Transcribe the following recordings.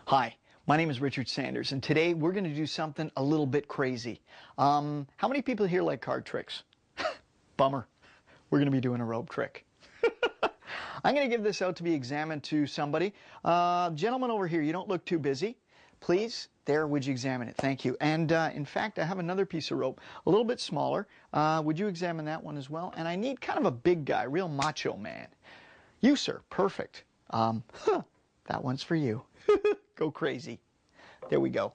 Hi, my name is Richard Sanders, and today we're going to do something a little bit crazy. How many people here like card tricks? Bummer. We're going to be doing a rope trick. I'm going to give this out to be examined to somebody. Gentleman over here, you don't look too busy. Please, there, would you examine it? Thank you. And in fact, I have another piece of rope, a little bit smaller. Would you examine that one as well? And I need kind of a big guy, real macho man. You, sir, perfect. That one's for you. Go crazy. There we go.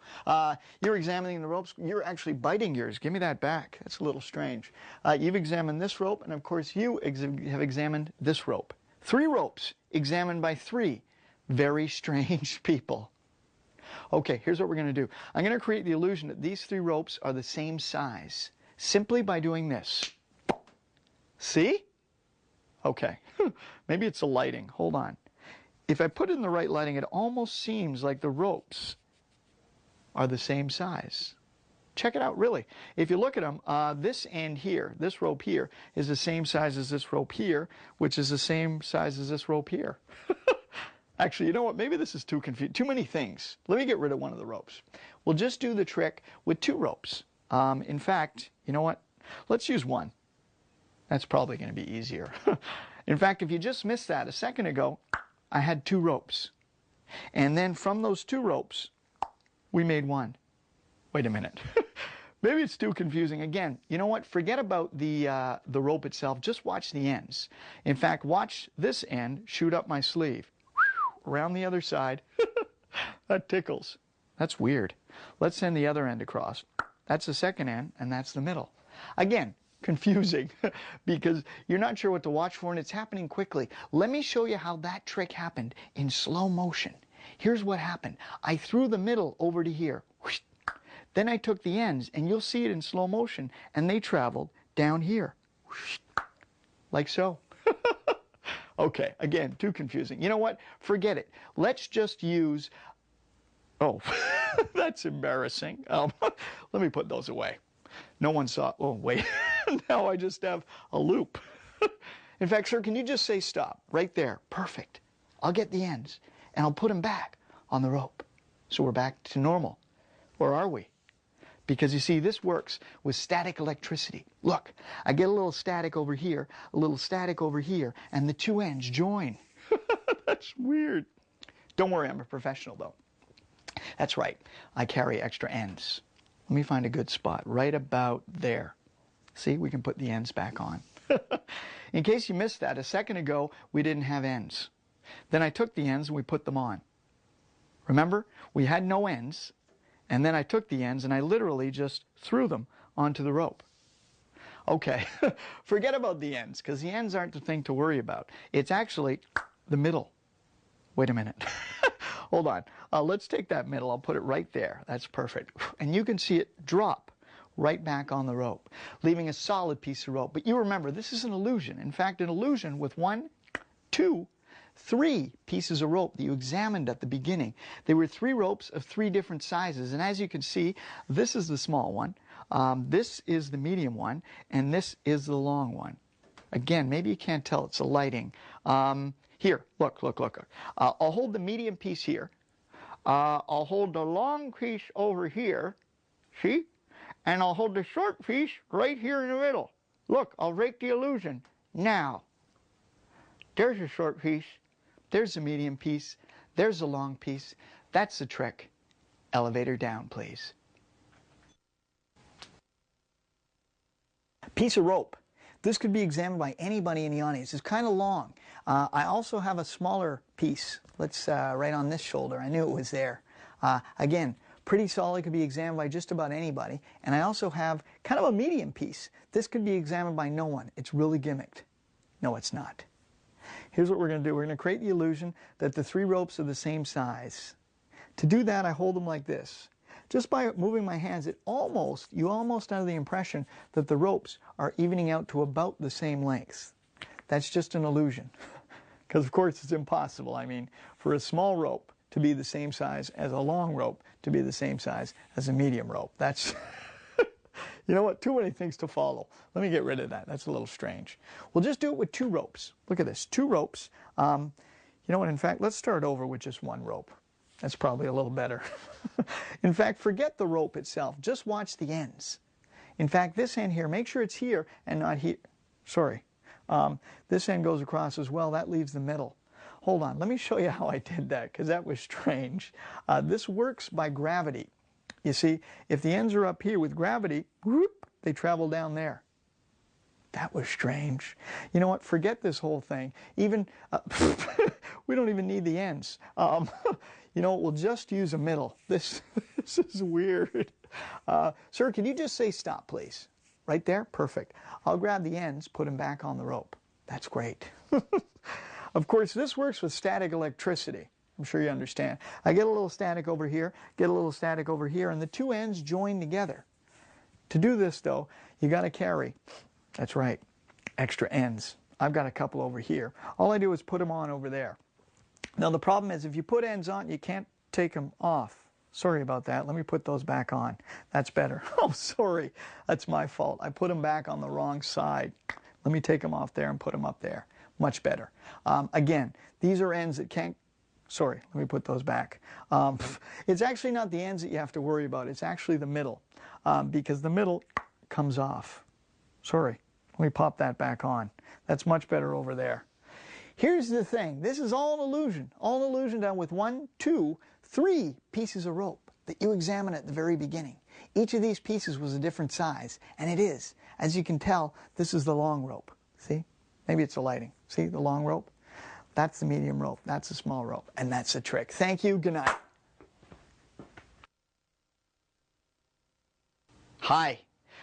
You're examining the ropes. You're actually biting yours. Give me that back. That's a little strange. You've examined this rope, and of course you have examined this rope. 3 ropes examined by 3 very strange people. Okay, here's what we're going to do. I'm going to create the illusion that these 3 ropes are the same size simply by doing this. See? Okay. Maybe it's the lighting. Hold on. If I put it in the right lighting, it almost seems like the ropes are the same size. Check it out, really. If you look at them, this end here, this rope here, is the same size as this rope here, which is the same size as this rope here. Actually, you know what? Maybe this is too confusing. Too many things. Let me get rid of one of the ropes. We'll just do the trick with 2 ropes. In fact, you know what? Let's use 1. That's probably going to be easier. In fact, if you just missed that a second ago, I had 2 ropes. And then from those 2 ropes, we made 1. Wait a minute. Maybe it's too confusing. Again, you know what? Forget about the rope itself. Just watch the ends. In fact, watch this end shoot up my sleeve. Around the other side. That tickles. That's weird. Let's send the other end across. That's the second end, and that's the middle. Again, confusing because you're not sure what to watch for, and it's happening quickly. Let me show you how that trick happened in slow motion. Here's what happened. I threw the middle over to here. Then I took the ends, and you'll see it in slow motion, and they traveled down here. Like so. Okay, again, too confusing. You know what? Forget it. Let's just use... Oh, that's embarrassing. Let me put those away. No one saw... Oh, wait. Now I just have a loop. In fact, sir, can you just say stop? Right there. Perfect. I'll get the ends, and I'll put them back on the rope. So we're back to normal. Or are we? Because you see, this works with static electricity. Look, I get a little static over here, a little static over here, and the 2 ends join. That's weird. Don't worry, I'm a professional, though. That's right. I carry extra ends. Let me find a good spot right about there. See, we can put the ends back on. In case you missed that, a second ago, we didn't have ends. Then I took the ends and we put them on. Remember, we had no ends, and then I took the ends and I literally just threw them onto the rope. Okay, forget about the ends, because the ends aren't the thing to worry about. It's actually the middle. Wait a minute. Hold on. Let's take that middle. I'll put it right there. That's perfect. And you can see it drop right back on the rope, leaving a solid piece of rope. But you remember, this is an illusion. In fact, an illusion with 1, 2, 3 pieces of rope that you examined at the beginning. They were 3 ropes of 3 different sizes. And as you can see, this is the small one, this is the medium one, and this is the long one. Again, maybe you can't tell. It's the lighting. Here, look. I'll hold the medium piece here. I'll hold the long piece over here. See? And I'll hold the short piece right here in the middle. Look, I'll break the illusion. Now, there's a short piece. There's a medium piece. There's a long piece. That's the trick. Elevator down, please. Piece of rope. This could be examined by anybody in the audience. It's kind of long. I also have a smaller piece. Let's right on this shoulder. I knew it was there. Again, pretty solid. Could be examined by just about anybody. And I also have kind of a medium piece. This could be examined by no one. It's really gimmicked. No, it's not. Here's what we're going to do. We're going to create the illusion that the 3 ropes are the same size. To do that, I hold them like this. Just by moving my hands, you almost have the impression that the ropes are evening out to about the same length. That's just an illusion. Because, of course, it's impossible. I mean, for a small rope to be the same size as a long rope to be the same size as a medium rope. That's, you know what, too many things to follow. Let me get rid of that. That's a little strange. We'll just do it with 2 ropes. Look at this, 2 ropes. You know what, in fact, let's start over with just 1 rope. That's probably a little better. In fact, forget the rope itself. Just watch the ends. In fact, this end here, make sure it's here and not here. Sorry. This end goes across as well. That leaves the middle. Hold on. Let me show you how I did that, because that was strange. This works by gravity. You see, if the ends are up here with gravity, whoop, they travel down there. That was strange. You know what? Forget this whole thing. Even we don't even need the ends. You know what? We'll just use a middle. This is weird. Sir, can you just say stop, please? Right there? Perfect. I'll grab the ends, put them back on the rope. That's great. Of course, this works with static electricity. I'm sure you understand. I get a little static over here, get a little static over here, and the two ends join together. To do this, though, you got to carry, that's right, extra ends. I've got a couple over here. All I do is put them on over there. Now, the problem is if you put ends on, you can't take them off. Sorry about that. Let me put those back on. That's better. Oh, sorry. That's my fault. I put them back on the wrong side. Let me take them off there and put them up there. Much better. Again, these are ends that can't... Sorry, let me put those back. It's actually not the ends that you have to worry about. It's actually the middle, because the middle comes off. Sorry. Let me pop that back on. That's much better over there. Here's the thing. This is all an illusion. All an illusion done with 1, 2, 3 pieces of rope that you examine at the very beginning. Each of these pieces was a different size, and it is. As you can tell, this is the long rope. See? Maybe it's the lighting. See the long rope? That's the medium rope. That's the small rope. And that's the trick. Thank you. Good night. Hi.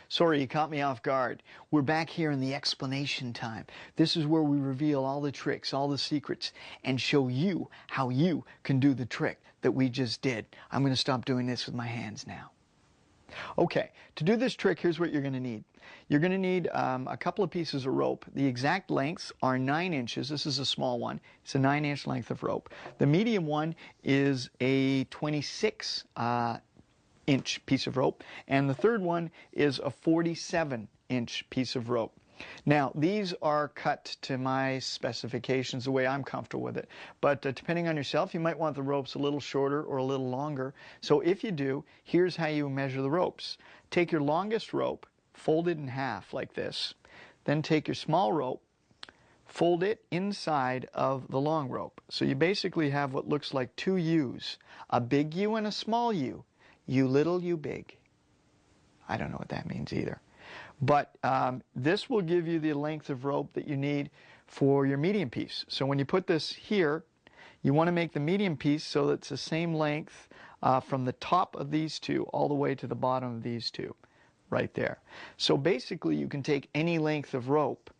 Sorry, you caught me off guard. We're back here in the explanation time. This is where we reveal all the tricks, all the secrets, and show you how you can do the trick that we just did. I'm going to stop doing this with my hands now. Okay, to do this trick, here's what you're going to need. You're going to need a couple of pieces of rope. The exact lengths are 9 inches. This is a small one. It's a 9-inch length of rope. The medium one is a 26-inch piece of rope, and the third one is a 47-inch piece of rope. Now, these are cut to my specifications, the way I'm comfortable with it. But depending on yourself, you might want the ropes a little shorter or a little longer. So if you do, here's how you measure the ropes. Take your longest rope, fold it in half like this. Then take your small rope, fold it inside of the long rope. So you basically have what looks like 2 U's, a big U and a small U. U little, U big. I don't know what that means either. But this will give you the length of rope that you need for your medium piece. So when you put this here, you want to make the medium piece so that it's the same length from the top of these two all the way to the bottom of these two, right there. So basically you can take any length of rope.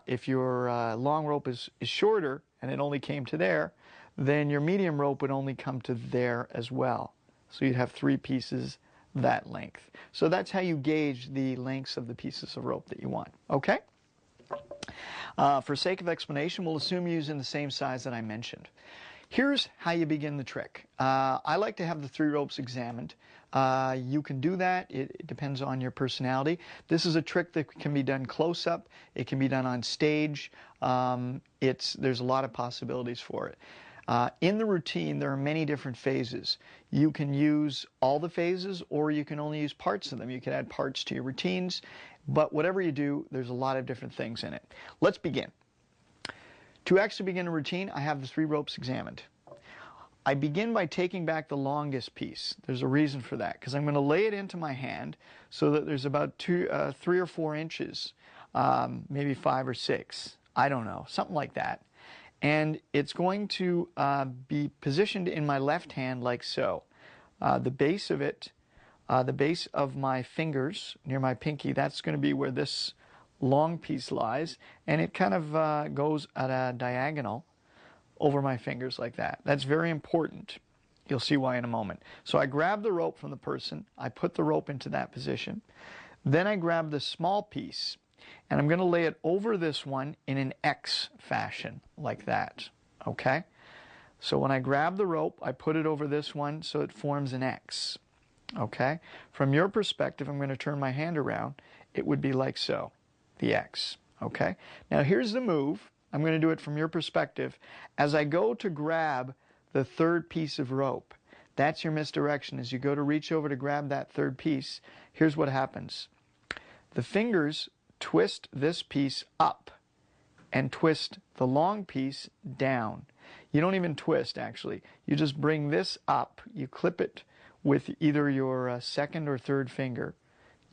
If your long rope is shorter and it only came to there, then your medium rope would only come to there as well. So you'd have 3 pieces that length. So that's how you gauge the lengths of the pieces of rope that you want. Okay? For sake of explanation, we'll assume you're using the same size that I mentioned. Here's how you begin the trick. I like to have the 3 ropes examined. You can do that. It depends on your personality. This is a trick that can be done close up. It can be done on stage. There's a lot of possibilities for it. In the routine, there are many different phases. You can use all the phases, or you can only use parts of them. You can add parts to your routines, but whatever you do, there's a lot of different things in it. Let's begin. To actually begin a routine, I have the 3 ropes examined. I begin by taking back the longest piece. There's a reason for that, because I'm going to lay it into my hand so that there's about 3 or 4 inches, maybe 5 or 6. I don't know, something like that. And it's going to be positioned in my left hand like so. The base of it, the base of my fingers near my pinky, that's going to be where this long piece lies. And it kind of goes at a diagonal over my fingers like that. That's very important. You'll see why in a moment. So I grab the rope from the person. I put the rope into that position. Then I grab the small piece, and I'm going to lay it over this one in an X fashion, like that, okay? So when I grab the rope, I put it over this one so it forms an X, okay? From your perspective, I'm going to turn my hand around. It would be like so, the X, okay? Now here's the move. I'm going to do it from your perspective. As I go to grab the third piece of rope. That's your misdirection. As you go to reach over to grab that third piece, here's what happens. The fingers twist this piece up and twist the long piece down. You don't even twist, actually. You just bring this up. You clip it with either your second or third finger.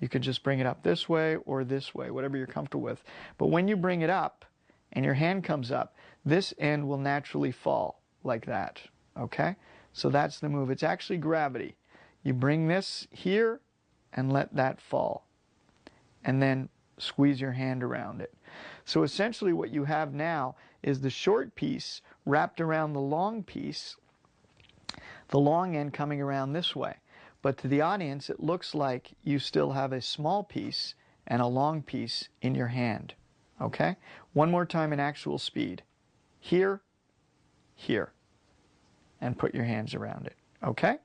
You could just bring it up this way or this way, whatever you're comfortable with. But when you bring it up and your hand comes up, this end will naturally fall like that, okay? So that's the move. It's actually gravity. You bring this here and let that fall. And then squeeze your hand around it. So essentially what you have now is the short piece wrapped around the long piece, the long end coming around this way. But to the audience, it looks like you still have a small piece and a long piece in your hand. Okay? One more time in actual speed. Here, here. And put your hands around it. Okay?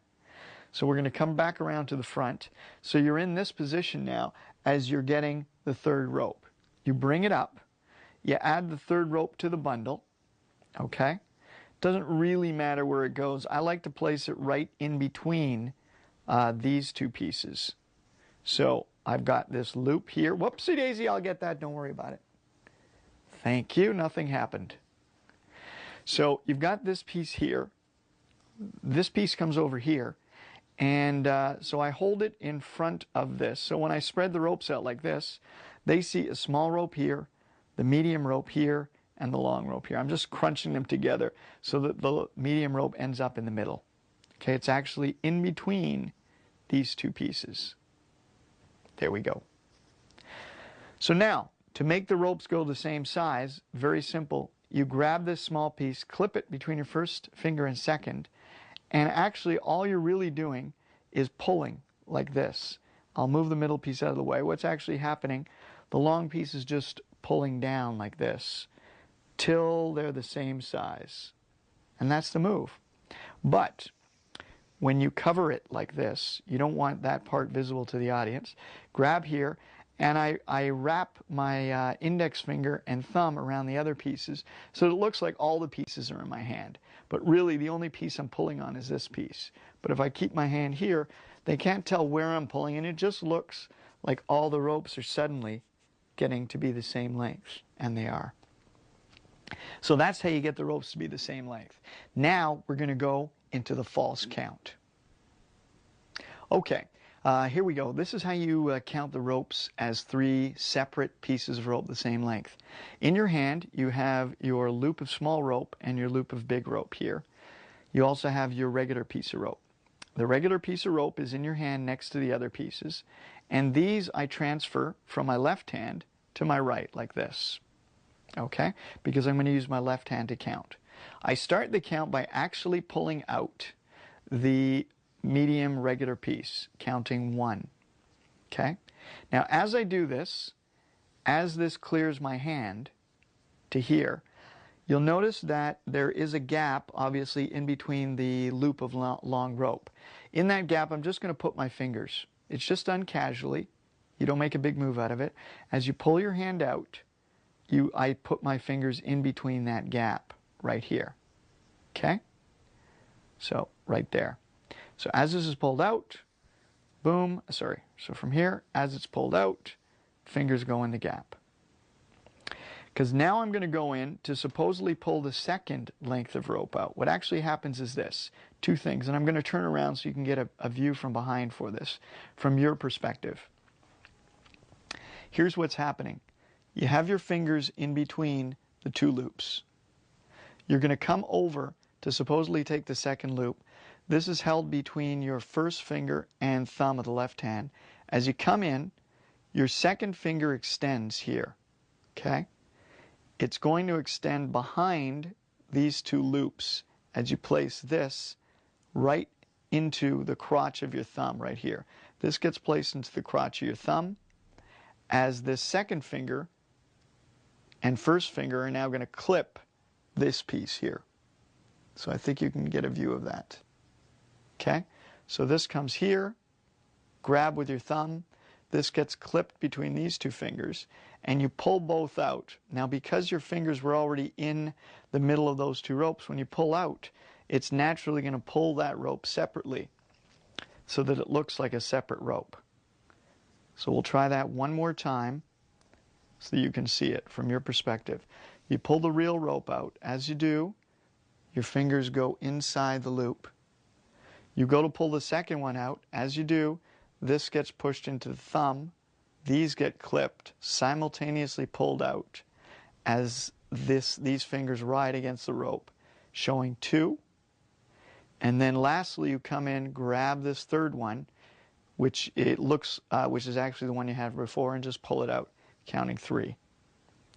So we're going to come back around to the front. So you're in this position now as you're getting the third rope. You bring it up. You add the third rope to the bundle. Okay? Doesn't really matter where it goes. I like to place it right in between these two pieces. So I've got this loop here. Whoopsie daisy, I'll get that. Don't worry about it. Thank you. Nothing happened. So you've got this piece here. This piece comes over here. And so I hold it in front of this. So when I spread the ropes out like this, they see a small rope here, the medium rope here, and the long rope here. I'm just crunching them together so that the medium rope ends up in the middle. Okay, it's actually in between these two pieces. There we go. So now, to make the ropes go the same size, very simple. You grab this small piece, clip it between your first finger and second, and actually all you're really doing is pulling like this. I'll move the middle piece out of the way. What's actually happening, the long piece is just pulling down like this till they're the same size. And that's the move. But when you cover it like this, you don't want that part visible to the audience. Grab here, and I wrap my index finger and thumb around the other pieces so it looks like all the pieces are in my hand. But really, the only piece I'm pulling on is this piece. But if I keep my hand here, they can't tell where I'm pulling, and it just looks like all the ropes are suddenly getting to be the same length, and they are. So that's how you get the ropes to be the same length. Now we're going to go into the false count. Okay, here we go. This is how you count the ropes as 3 separate pieces of rope the same length. In your hand, you have your loop of small rope and your loop of big rope here. You also have your regular piece of rope. The regular piece of rope is in your hand next to the other pieces, and these I transfer from my left hand to my right like this. Okay, because I'm going to use my left hand to count. I start the count by actually pulling out the medium regular piece, counting 1. Okay, now as I do this, as this clears my hand to here, you'll notice that there is a gap, obviously, in between the loop of long rope. In that gap, I'm just going to put my fingers. It's just done casually. You don't make a big move out of it. As you pull your hand out, I put my fingers in between that gap right here. Okay? So right there. So as this is pulled out, boom, so from here, as it's pulled out, fingers go in the gap. Because now I'm going to go in to supposedly pull the second length of rope out. What actually happens is this, 2 things, and I'm going to turn around so you can get a view from behind for this, from your perspective. Here's what's happening. You have your fingers in between the 2 loops. You're going to come over to supposedly take the second loop. This is held between your first finger and thumb of the left hand. As you come in, your second finger extends here. Okay? It's going to extend behind these 2 loops as you place this right into the crotch of your thumb right here. This gets placed into the crotch of your thumb as this second finger and first finger are now going to clip this piece here. So I think you can get a view of that. Okay? So this comes here, grab with your thumb, this gets clipped between these 2 fingers, and you pull both out. Now because your fingers were already in the middle of those 2 ropes, when you pull out, it's naturally going to pull that rope separately so that it looks like a separate rope. So we'll try that one more time so that you can see it from your perspective. You pull the real rope out. As you do, your fingers go inside the loop. You go to pull the second one out. As you do, this gets pushed into the thumb. These get clipped, simultaneously pulled out as these fingers ride against the rope, showing 2. And then lastly, you come in, grab this third one, which is actually the one you had before, and just pull it out, counting 3.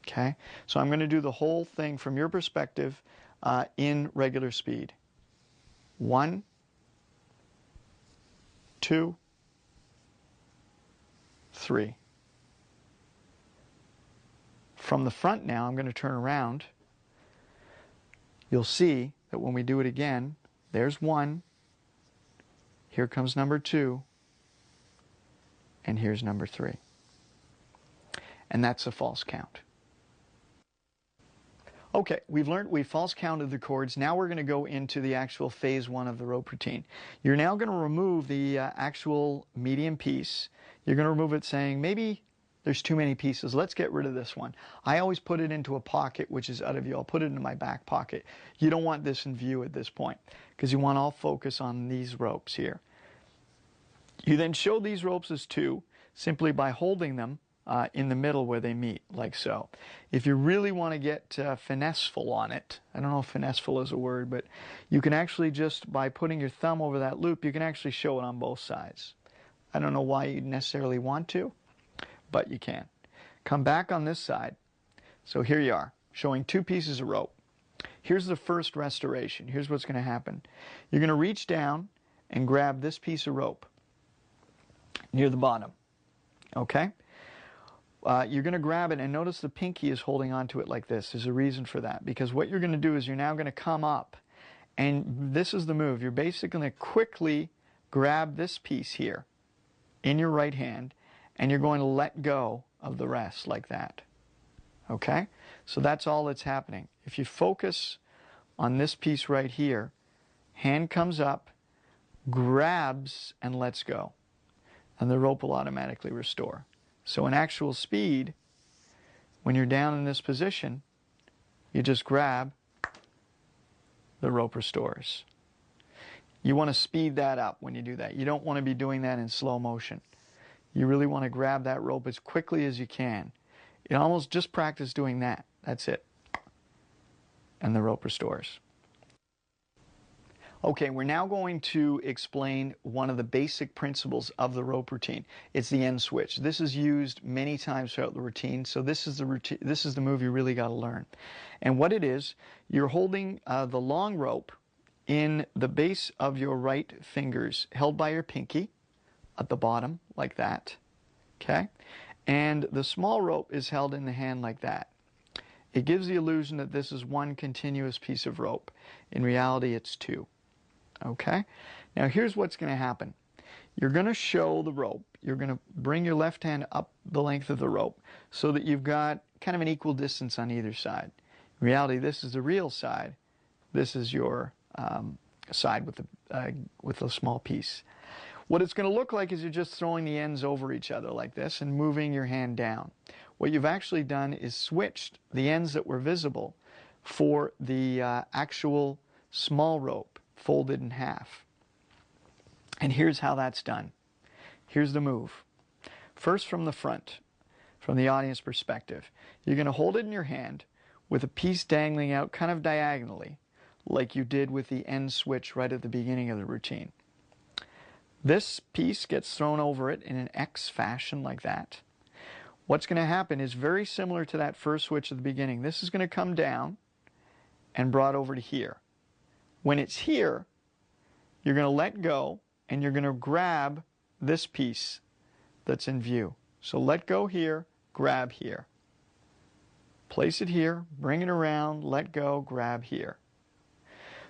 Okay? So I'm going to do the whole thing from your perspective in regular speed. 1, 2, 3. From the front now, I'm going to turn around. You'll see that when we do it again, there's 1, here comes number 2, and here's number 3. And that's a false count. Okay, we've false counted the chords. Now we're going to go into the actual phase 1 of the rope routine. You're now going to remove the actual medium piece. You're going to remove it saying, maybe there's too many pieces. Let's get rid of this one. I always put it into a pocket, which is out of view. I'll put it in my back pocket. You don't want this in view at this point because you want all focus on these ropes here. You then show these ropes as 2 simply by holding them in the middle where they meet, like so. If you really want to get finesseful on it, I don't know if finesseful is a word, but you can actually just, by putting your thumb over that loop, you can actually show it on both sides. I don't know why you necessarily want to, but you can. Come back on this side. So here you are, showing 2 pieces of rope. Here's the first restoration. Here's what's going to happen. You're going to reach down and grab this piece of rope near the bottom. Okay? You're going to grab it, and notice the pinky is holding onto it like this. There's a reason for that, because what you're going to do is you're now going to come up, and this is the move. You're basically going to quickly grab this piece here in your right hand, and you're going to let go of the rest like that. Okay? So that's all that's happening. If you focus on this piece right here, hand comes up, grabs, and lets go. And the rope will automatically restore. So in actual speed, when you're down in this position, you just grab, the rope restores. You want to speed that up when you do that. You don't want to be doing that in slow motion. You really want to grab that rope as quickly as you can. You almost just practice doing that. That's it. And the rope restores. Okay, we're now going to explain one of the basic principles of the rope routine. It's the end switch. This is used many times throughout the routine, so this is the move you really got to learn. And what it is, you're holding the long rope in the base of your right fingers, held by your pinky at the bottom, like that. Okay? And the small rope is held in the hand like that. It gives the illusion that this is one continuous piece of rope. In reality, it's 2. Okay? Now here's what's going to happen. You're going to show the rope. You're going to bring your left hand up the length of the rope so that you've got kind of an equal distance on either side. In reality, this is the real side. This is your side with the small piece. What it's going to look like is you're just throwing the ends over each other like this and moving your hand down. What you've actually done is switched the ends that were visible for the actual small rope folded in half. And here's how that's done. Here's the move. First from the front, from the audience perspective, you're going to hold it in your hand with a piece dangling out kind of diagonally, like you did with the end switch right at the beginning of the routine. This piece gets thrown over it in an X fashion like that. What's going to happen is very similar to that first switch at the beginning. This is going to come down and brought over to here. When it's here, you're going to let go and you're going to grab this piece that's in view. So let go here, grab here. Place it here, bring it around, let go, grab here.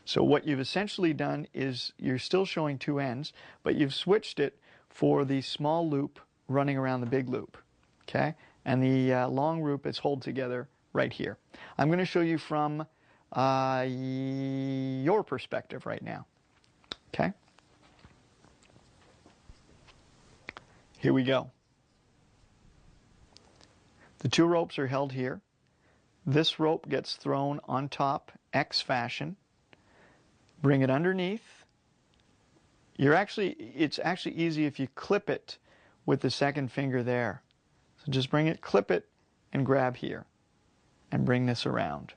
So what you've essentially done is you're still showing 2 ends, but you've switched it for the small loop running around the big loop. Okay? And the long loop is held together right here. I'm going to show you from your perspective right now. Okay? Here we go. The two ropes are held here. This rope gets thrown on top, X fashion. Bring it underneath. It's actually easy if you clip it with the second finger there. So just bring it, clip it, and grab here. And bring this around.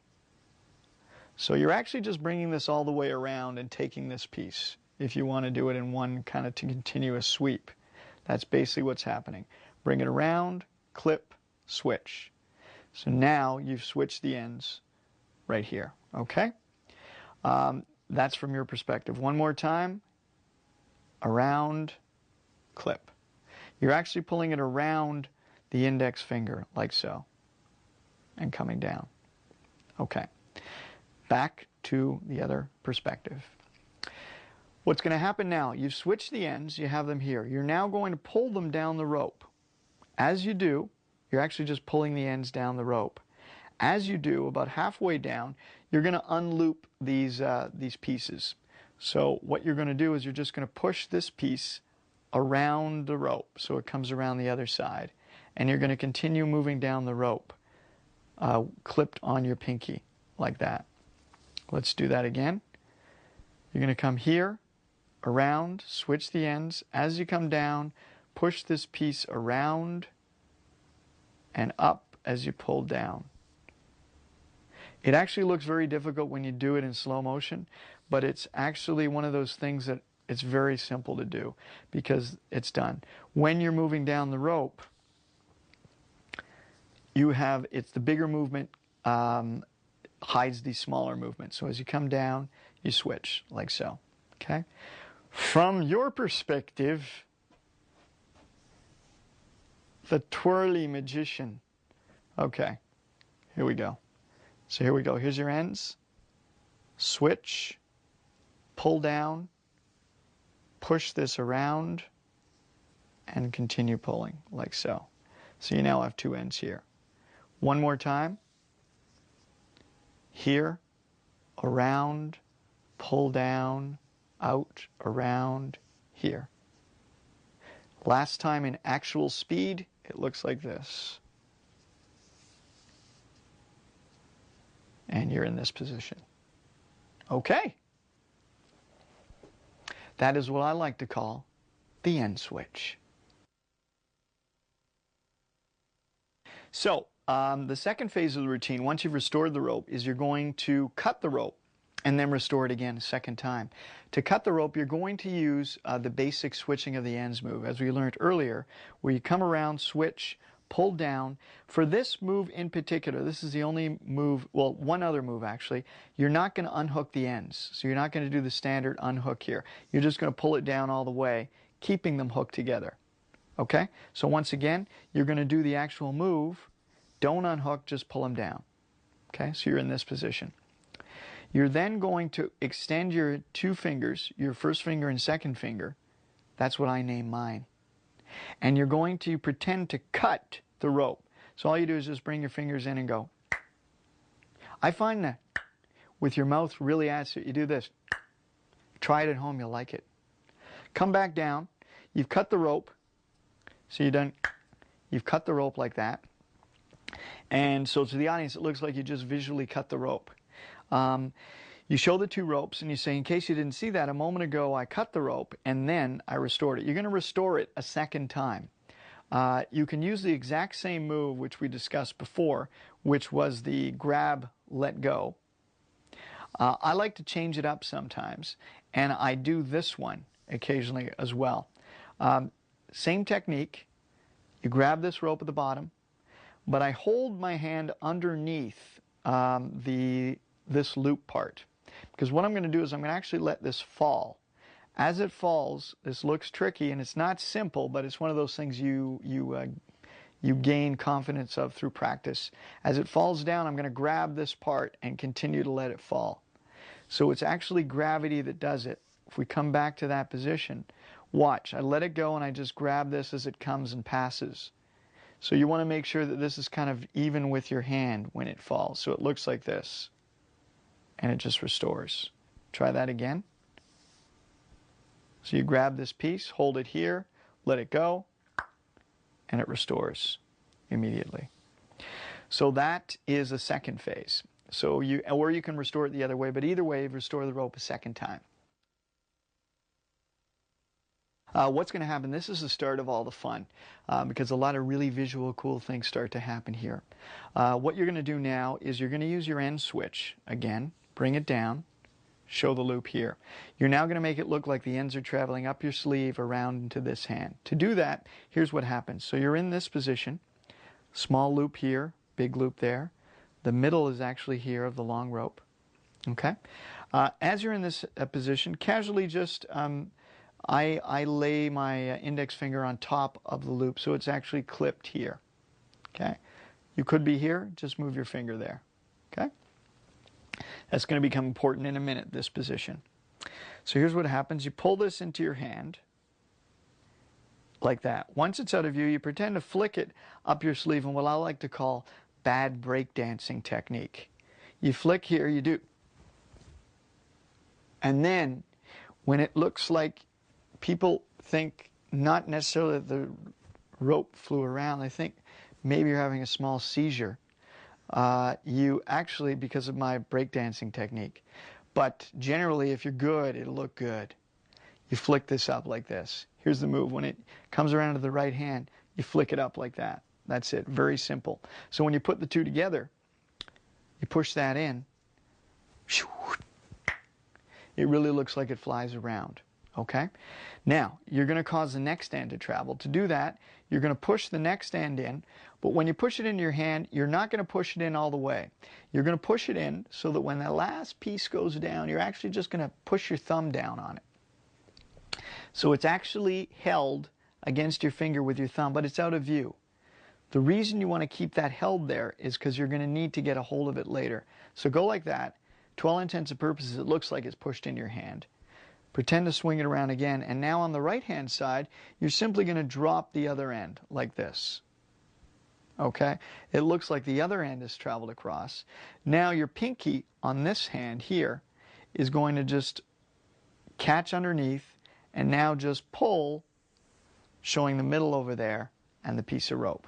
So you're actually just bringing this all the way around and taking this piece if you want to do it in one kind of continuous sweep. That's basically what's happening. Bring it around, clip, switch. So now you've switched the ends right here, okay? That's from your perspective. One more time. Around, clip. You're actually pulling it around the index finger, like so, and coming down. Okay. Back to the other perspective. What's going to happen now, you've switched the ends, you have them here. You're now going to pull them down the rope. As you do, you're actually just pulling the ends down the rope. As you do, about halfway down, you're going to unloop these pieces. So what you're going to do is you're just going to push this piece around the rope so it comes around the other side. And you're going to continue moving down the rope, clipped on your pinky, like that. Let's do that again. You're going to come here, around, switch the ends. As you come down, push this piece around and up as you pull down. It actually looks very difficult when you do it in slow motion, but it's actually one of those things that it's very simple to do because it's done. When you're moving down the rope, it's the bigger movement hides the smaller movement. So as you come down, you switch like so. Okay? From your perspective, the twirly magician. Okay, here we go. So here we go. Here's your ends. Switch, pull down, push this around, and continue pulling like so. So you now have two ends here. One more time. Here, around, pull down, out, around, here. Last time in actual speed, it looks like this. And you're in this position. Okay. That is what I like to call the end switch. So, the second phase of the routine, once you've restored the rope, is you're going to cut the rope and then restore it again a second time. To cut the rope, you're going to use the basic switching of the ends move, as we learned earlier, where you come around, switch, pull down. For this move in particular, this is the only move, well, one other move actually, you're not going to unhook the ends. So you're not going to do the standard unhook here. You're just going to pull it down all the way, keeping them hooked together. Okay? So once again, you're going to do the actual move. Don't unhook, just pull them down. Okay? So you're in this position. You're then going to extend your two fingers, your first finger and second finger. That's what I name mine. And you're going to pretend to cut the rope. So all you do is just bring your fingers in and go. I find that with your mouth really adds it. You do this. Try it at home, you'll like it. Come back down. You've cut the rope. So you've cut the rope like that. And so to the audience, it looks like you just visually cut the rope. You show the two ropes and you say, in case you didn't see that, a moment ago I cut the rope and then I restored it. You're going to restore it a second time. You can use the exact same move which we discussed before, which was the grab, let go. I like to change it up sometimes, and I do this one occasionally as well. Same technique. You grab this rope at the bottom, but I hold my hand underneath this loop part. Because what I'm going to do is I'm going to actually let this fall. As it falls, this looks tricky, and it's not simple, but it's one of those things you gain confidence of through practice. As it falls down, I'm going to grab this part and continue to let it fall. So it's actually gravity that does it. If we come back to that position, watch. I let it go, and I just grab this as it comes and passes. So you want to make sure that this is kind of even with your hand when it falls. So it looks like this. and it just restores. Try that again. So you grab this piece, hold it here, let it go, and it restores immediately. So that is a second phase. So or you can restore it the other way, but either way, restore the rope a second time. What's going to happen, this is the start of all the fun, because a lot of really visual, cool things start to happen here. What you're going to do now is you're going to use your end switch again, bring it down, show the loop here. You're now going to make it look like the ends are traveling up your sleeve around into this hand. To do that, here's what happens. So you're in this position, small loop here, big loop there. The middle is actually here of the long rope. Okay? As you're in this position, casually just I lay my index finger on top of the loop so it's actually clipped here. Okay? You could be here, just move your finger there. Okay? That's going to become important in a minute, this position. So here's what happens. You pull this into your hand like that. Once it's out of view, you pretend to flick it up your sleeve in what I like to call bad breakdancing technique. You flick here, you do. And then when it looks like people think not necessarily that the rope flew around, they think maybe you're having a small seizure. You actually, because of my breakdancing technique, but generally if you're good, it'll look good. You flick this up like this. Here's the move. When it comes around to the right hand, you flick it up like that. That's it. Very simple. So when you put the two together, you push that in. It really looks like it flies around. Okay? Now, you're going to cause the next end to travel. To do that, you're going to push the next end in, but when you push it into your hand, you're not going to push it in all the way. You're going to push it in so that when the last piece goes down, you're actually just going to push your thumb down on it. So it's actually held against your finger with your thumb, but it's out of view. The reason you want to keep that held there is because you're going to need to get a hold of it later. So go like that. To all intents and purposes, it looks like it's pushed in your hand. Pretend to swing it around again, and now on the right-hand side, you're simply going to drop the other end like this. Okay? It looks like the other end has traveled across. Now your pinky on this hand here is going to just catch underneath and now just pull, showing the middle over there and the piece of rope.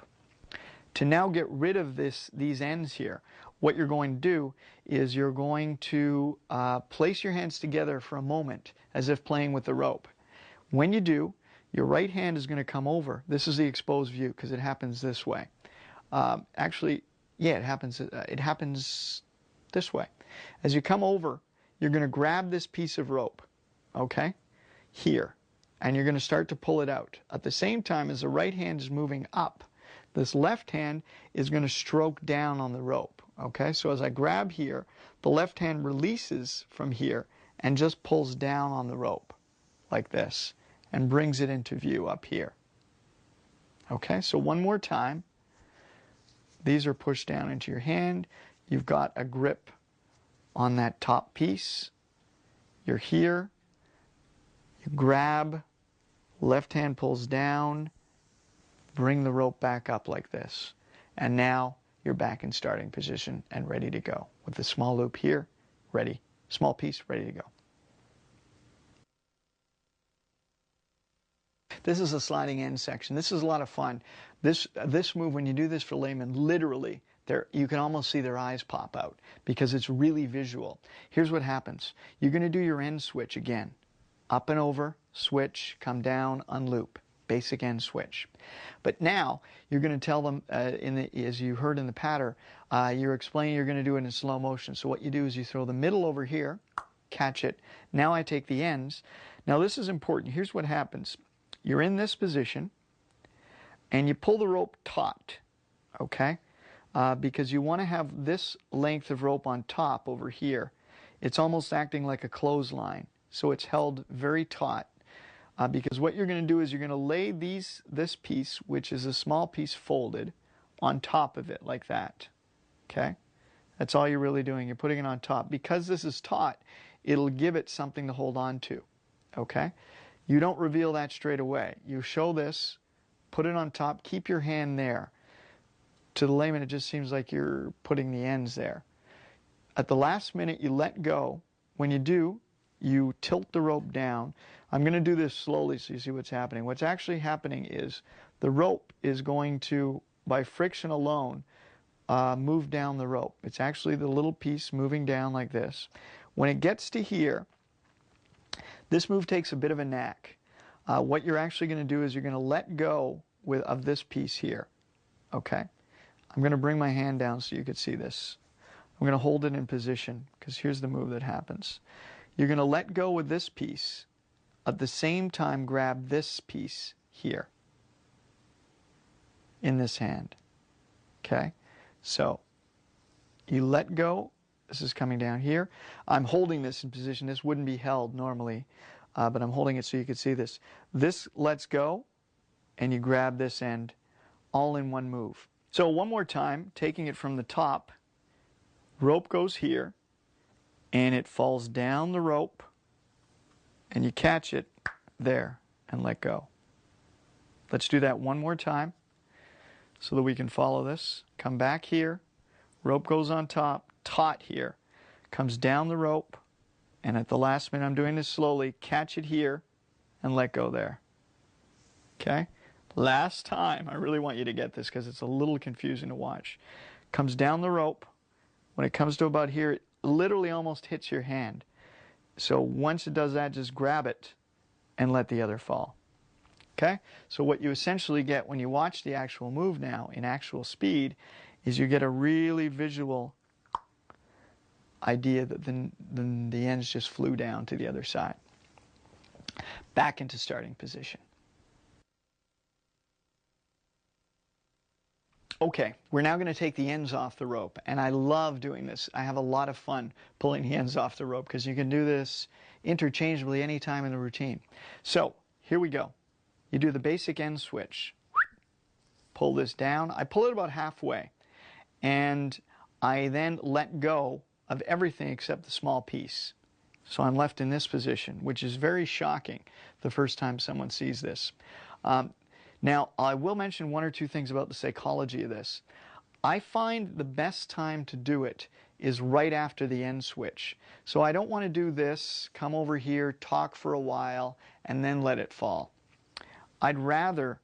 To now get rid of these ends here, what you're going to do is you're going to place your hands together for a moment as if playing with the rope. When you do, your right hand is going to come over. This is the exposed view because it happens this way. Actually, yeah, it happens this way. As you come over, you're going to grab this piece of rope, okay, here, and you're going to start to pull it out. At the same time as the right hand is moving up, this left hand is going to stroke down on the rope. Okay, so as I grab here, the left hand releases from here and just pulls down on the rope like this and brings it into view up here. Okay, so one more time. These are pushed down into your hand. You've got a grip on that top piece. You're here. You grab, left hand pulls down, bring the rope back up like this. And now you're back in starting position and ready to go. With the small loop here, ready. Small piece, ready to go. This is a sliding end section. This is a lot of fun. This move, when you do this for laymen, literally, you can almost see their eyes pop out because it's really visual. Here's what happens. You're going to do your end switch again. Up and over, switch, come down, unloop. Basic end switch. But now you're going to tell them, as you heard in the patter, you're explaining you're going to do it in slow motion. So what you do is you throw the middle over here, catch it. Now I take the ends. Now this is important. Here's what happens. You're in this position, and you pull the rope taut, okay? Because you want to have this length of rope on top over here. It's almost acting like a clothesline, so it's held very taut. Because what you're going to do is you're going to lay this piece, which is a small piece folded, on top of it like that. Okay? That's all you're really doing. You're putting it on top. Because this is taut, it'll give it something to hold on to. Okay? You don't reveal that straight away. You show this, put it on top, keep your hand there. To the layman, it just seems like you're putting the ends there. At the last minute, you let go. When you do, you tilt the rope down. I'm going to do this slowly so you see what's happening. What's actually happening is the rope is going to, by friction alone, move down the rope. It's actually the little piece moving down like this. When it gets to here, this move takes a bit of a knack. What you're actually going to do is you're going to let go of this piece here. Okay? I'm going to bring my hand down so you can see this. I'm going to hold it in position because here's the move that happens. You're going to let go with this piece. At the same time, grab this piece here in this hand. Okay? So you let go. This is coming down here. I'm holding this in position. This wouldn't be held normally, but I'm holding it so you can see this. This lets go, and you grab this end all in one move. So one more time, taking it from the top, rope goes here, and it falls down the rope, and you catch it there and let go. Let's do that one more time so that we can follow this. Come back here, rope goes on top, taut here, comes down the rope, and at the last minute, I'm doing this slowly, catch it here and let go there. Okay? Last time, I really want you to get this because it's a little confusing to watch. Comes down the rope. When it comes to about here, it literally almost hits your hand. So once it does that, just grab it and let the other fall. Okay? So what you essentially get when you watch the actual move now in actual speed is you get a really visual idea that the ends just flew down to the other side. Back into starting position. Okay, we're now going to take the ends off the rope, and I love doing this. I have a lot of fun pulling the ends off the rope because you can do this interchangeably anytime in the routine. So, here we go. You do the basic end switch. Pull this down. I pull it about halfway, and I then let go of everything except the small piece. So I'm left in this position, which is very shocking the first time someone sees this. Now, I will mention one or two things about the psychology of this. I find the best time to do it is right after the end switch. So I don't want to do this, come over here, talk for a while, and then let it fall. I'd rather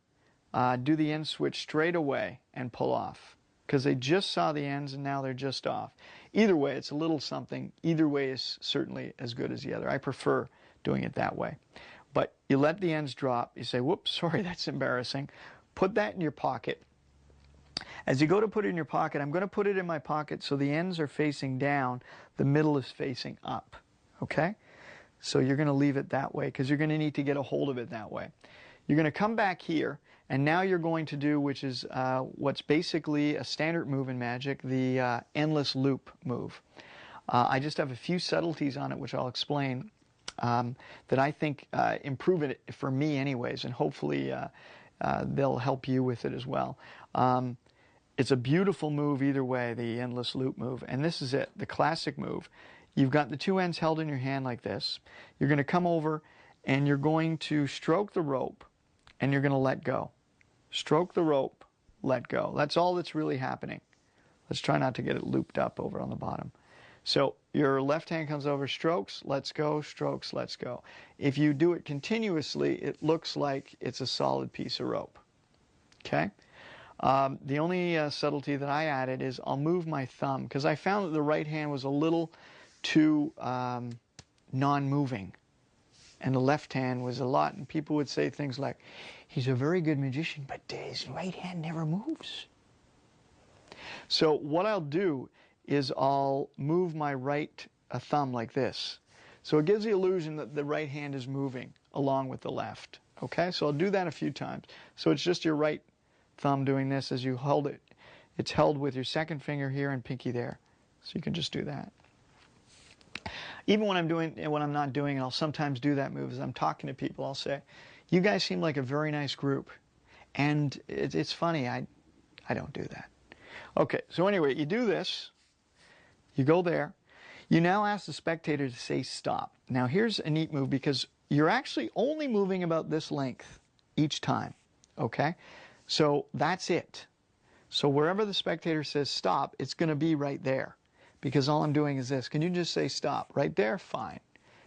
do the end switch straight away and pull off because they just saw the ends and now they're just off. Either way, it's a little something. Either way is certainly as good as the other. I prefer doing it that way. But you let the ends drop. You say, whoops, sorry, that's embarrassing. Put that in your pocket. As you go to put it in your pocket, I'm going to put it in my pocket so the ends are facing down, the middle is facing up. Okay? So you're going to leave it that way because you're going to need to get a hold of it that way. You're going to come back here, and now you're going to do, which is what's basically a standard move in Magic, the endless loop move. I just have a few subtleties on it, which I'll explain, that I think improve it for me anyways, and hopefully they'll help you with it as well. It's a beautiful move either way, the endless loop move, and this is it, the classic move. You've got the two ends held in your hand like this. You're going to come over, and you're going to stroke the rope, and you're going to let go. Stroke the rope, let go. That's all that's really happening. Let's try not to get it looped up over on the bottom. So your left hand comes over, strokes, lets go, strokes, lets go. If you do it continuously, it looks like it's a solid piece of rope. Okay? The only subtlety that I added is I'll move my thumb because I found that the right hand was a little too non-moving. And the left hand was a lot, and people would say things like, he's a very good magician, but his right hand never moves. So what I'll do is I'll move my right thumb like this. So it gives the illusion that the right hand is moving along with the left. Okay, so I'll do that a few times. So it's just your right thumb doing this as you hold it. It's held with your second finger here and pinky there. So you can just do that. Even when I'm not doing it, I'll sometimes do that move. As I'm talking to people, I'll say, you guys seem like a very nice group. And it's funny, I don't do that. Okay, so anyway, you do this. You go there. You now ask the spectator to say stop. Now here's a neat move because you're actually only moving about this length each time. Okay? So that's it. So wherever the spectator says stop, it's going to be right there. because all I'm doing is this. Can you just say stop? Right there? Fine.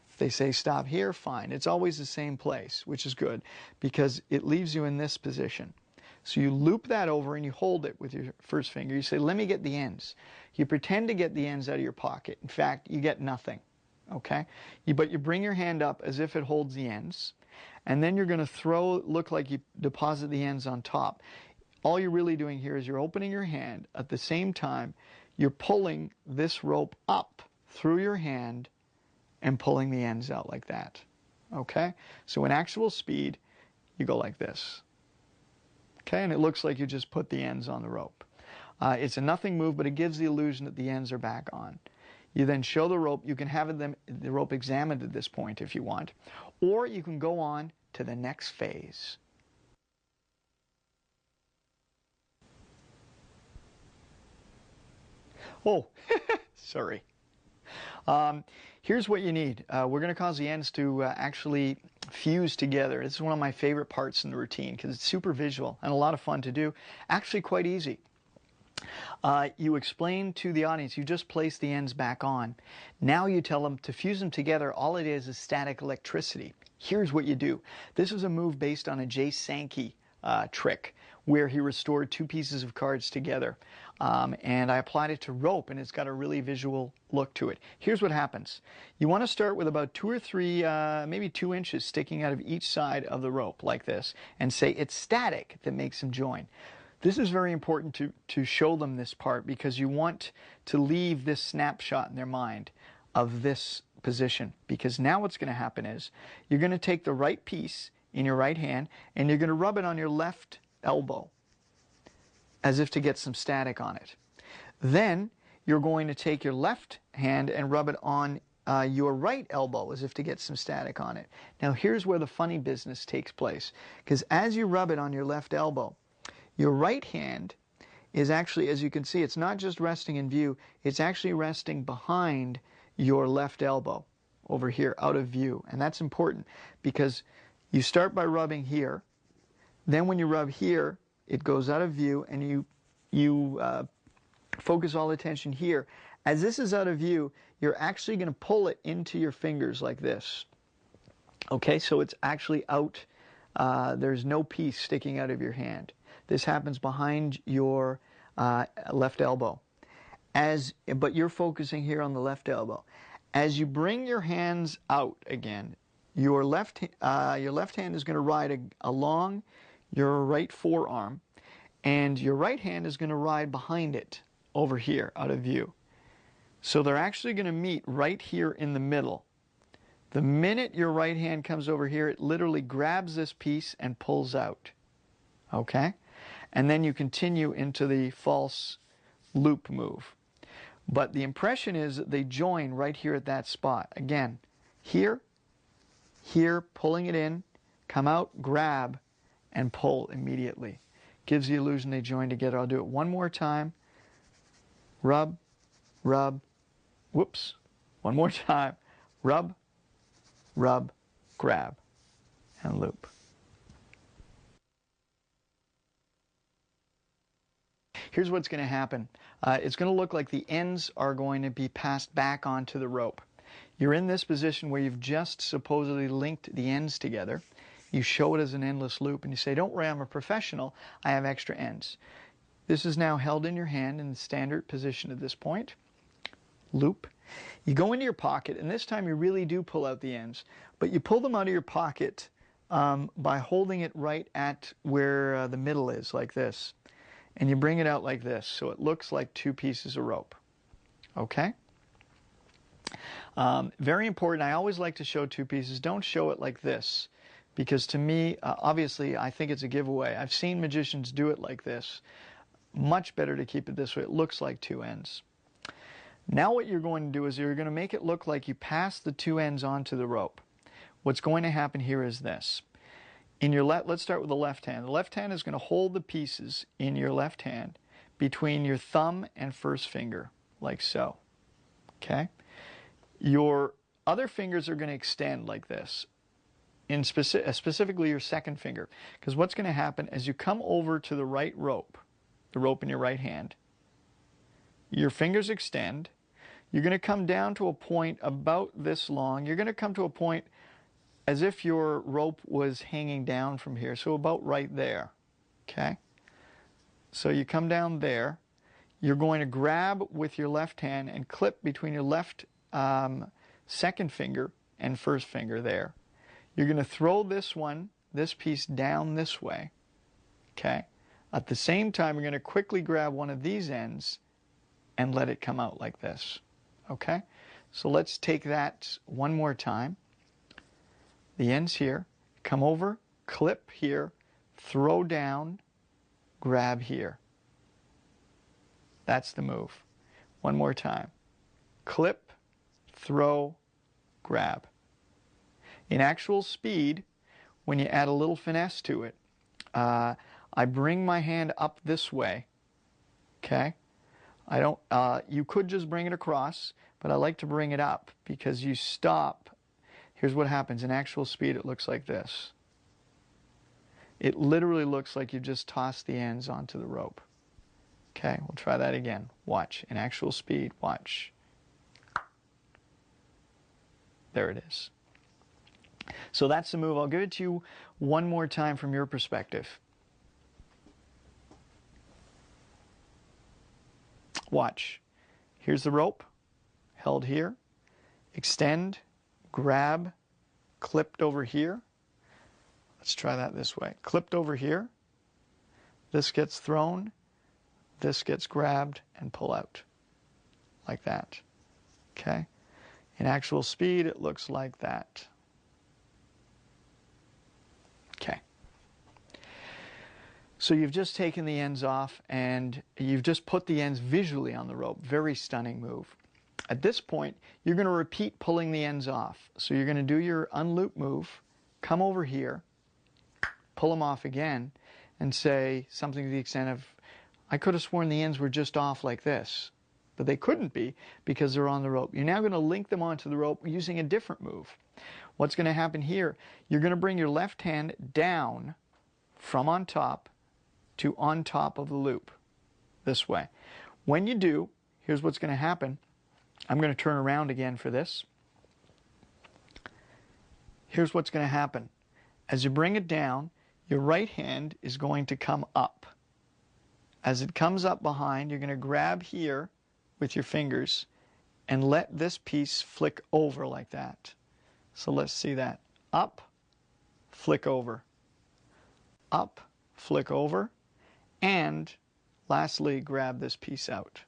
If they say stop here, fine. It's always the same place, which is good because it leaves you in this position. So you loop that over and you hold it with your first finger. You say, let me get the ends. You pretend to get the ends out of your pocket. In fact, you get nothing. Okay? But you bring your hand up as if it holds the ends. And then you're going to look like you deposit the ends on top. All you're really doing here is you're opening your hand. At the same time, you're pulling this rope up through your hand and pulling the ends out like that. Okay? So in actual speed, you go like this. Okay? And it looks like you just put the ends on the rope. It's a nothing move, but it gives the illusion that the ends are back on. You then show the rope. You can have the rope examined at this point if you want. Or you can go on to the next phase. Oh, sorry. Here's what you need. We're going to cause the ends to actually fuse together. This is one of my favorite parts in the routine because it's super visual and a lot of fun to do. Actually quite easy. You explain to the audience, you just place the ends back on. Now you tell them to fuse them together. All it is static electricity. Here's what you do. This is a move based on a Jay Sankey trick where he restored two pieces of cards together. And I applied it to rope, and it's got a really visual look to it. Here's what happens. You want to start with about 2 or 3, maybe 2 inches sticking out of each side of the rope like this, and say it's static that makes them join. This is very important to show them this part because you want to leave this snapshot in their mind of this position. Because now what's going to happen is you're going to take the right piece in your right hand and you're going to rub it on your left elbow as if to get some static on it. Then you're going to take your left hand and rub it on your right elbow as if to get some static on it. Now here's where the funny business takes place. Because as you rub it on your left elbow, your right hand is actually, as you can see, it's not just resting in view, it's actually resting behind your left elbow over here, out of view. And that's important because you start by rubbing here. Then when you rub here, it goes out of view and you focus all attention here. As this is out of view, you're actually going to pull it into your fingers like this. Okay, so it's actually out. There's no piece sticking out of your hand. This happens behind your left elbow. But you're focusing here on the left elbow. As you bring your hands out again, your left hand is going to ride along your right forearm, and your right hand is going to ride behind it over here, out of view. So they're actually going to meet right here in the middle. The minute your right hand comes over here, it literally grabs this piece and pulls out. Okay? And then you continue into the false loop move. But the impression is that they join right here at that spot. Again, here, pulling it in, come out, grab, and pull immediately. Gives the illusion they join together. I'll do it one more time. Rub, rub, whoops. One more time. Rub, rub, grab, and loop. Here's what's going to happen. It's going to look like the ends are going to be passed back onto the rope. You're in this position where you've just supposedly linked the ends together. You show it as an endless loop and you say, don't worry, I'm a professional, I have extra ends. This is now held in your hand in the standard position at this point. Loop. You go into your pocket, and this time you really do pull out the ends, but you pull them out of your pocket by holding it right at where the middle is, like this. And you bring it out like this, so it looks like 2 pieces of rope. Okay? Very important. I always like to show 2 pieces. Don't show it like this, because to me, obviously, I think it's a giveaway. I've seen magicians do it like this. Much better to keep it this way. It looks like 2 ends. Now what you're going to do is you're going to make it look like you pass the 2 ends onto the rope. What's going to happen here is this. In your let's start with the left hand. The left hand is going to hold the pieces in your left hand between your thumb and first finger, like so. Okay? Your other fingers are going to extend like this, specifically your second finger. Because what's going to happen as you come over to the right rope, the rope in your right hand, your fingers extend, you're going to come down to a point about this long. You're going to come to a point as if your rope was hanging down from here, so about right there, okay? So you come down there. You're going to grab with your left hand and clip between your left second finger and first finger there. You're going to throw this piece down this way, okay? At the same time, you're going to quickly grab one of these ends and let it come out like this, okay? So let's take that one more time. The end's here. Come over, clip here, throw down, grab here. That's the move. One more time. Clip, throw, grab. In actual speed, when you add a little finesse to it, I bring my hand up this way, okay? I don't, you could just bring it across, but I like to bring it up because you stop. Here's what happens. In actual speed, it looks like this. It literally looks like you just tossed the ends onto the rope. Okay, we'll try that again. Watch. In actual speed, watch. There it is. So that's the move. I'll give it to you one more time from your perspective. Watch. Here's the rope, held here. Extend, grab, clipped over here. Let's try that this way. Clipped over here. This gets thrown. This gets grabbed and pull out. Like that. Okay? In actual speed, it looks like that. Okay. So you've just taken the ends off and you've just put the ends visually on the rope. Very stunning move. At this point, you're going to repeat pulling the ends off. So you're going to do your unloop move, come over here, pull them off again, and say something to the extent of, I could have sworn the ends were just off like this, but they couldn't be because they're on the rope. You're now going to link them onto the rope using a different move. What's going to happen here, you're going to bring your left hand down from on top to on top of the loop, this way. When you do, here's what's going to happen. I'm going to turn around again for this. Here's what's going to happen. As you bring it down, your right hand is going to come up. As it comes up behind, you're going to grab here with your fingers and let this piece flick over like that. So let's see that. Up, flick over. Up, flick over. And lastly, grab this piece out.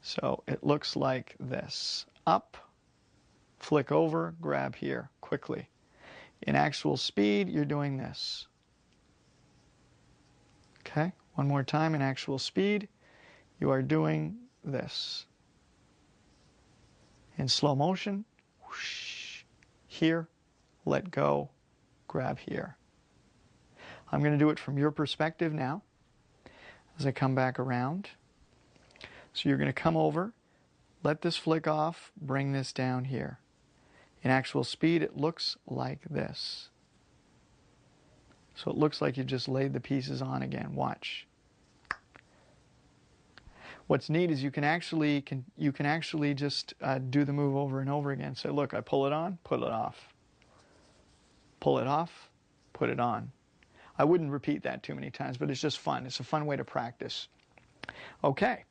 So it looks like this. Up, flick over, grab here quickly. In actual speed, you're doing this. Okay, one more time. In actual speed, you are doing this. In slow motion, whoosh, here, let go, grab here. I'm going to do it from your perspective now as I come back around. So you're going to come over, let this flick off, bring this down here. In actual speed, it looks like this. So it looks like you just laid the pieces on again. Watch. What's neat is you can actually just do the move over and over again. Say, look, I pull it on, put it off. Pull it off, put it on. I wouldn't repeat that too many times, but it's just fun. It's a fun way to practice. Okay.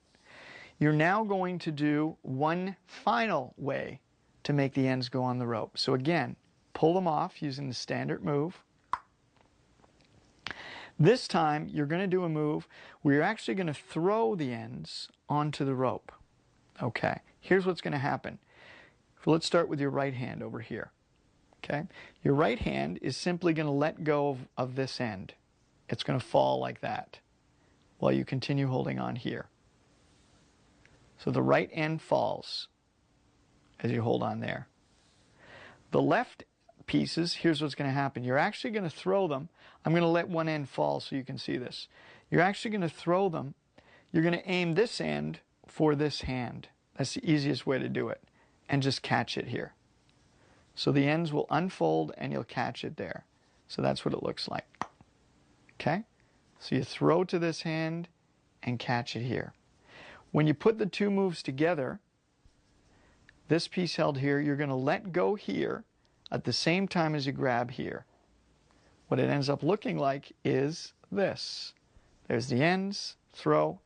You're now going to do one final way to make the ends go on the rope. So again, pull them off using the standard move. This time, you're going to do a move where you're actually going to throw the ends onto the rope. Okay, here's what's going to happen. So let's start with your right hand over here. Okay, your right hand is simply going to let go of this end. It's going to fall like that while you continue holding on here. So the right end falls as you hold on there. The left pieces, here's what's going to happen. You're actually going to throw them. I'm going to let one end fall so you can see this. You're actually going to throw them. You're going to aim this end for this hand. That's the easiest way to do it. And just catch it here. So the ends will unfold and you'll catch it there. So that's what it looks like. Okay? So you throw to this hand and catch it here. When you put the two moves together, this piece held here, you're going to let go here at the same time as you grab here. What it ends up looking like is this. There's the ends, throw,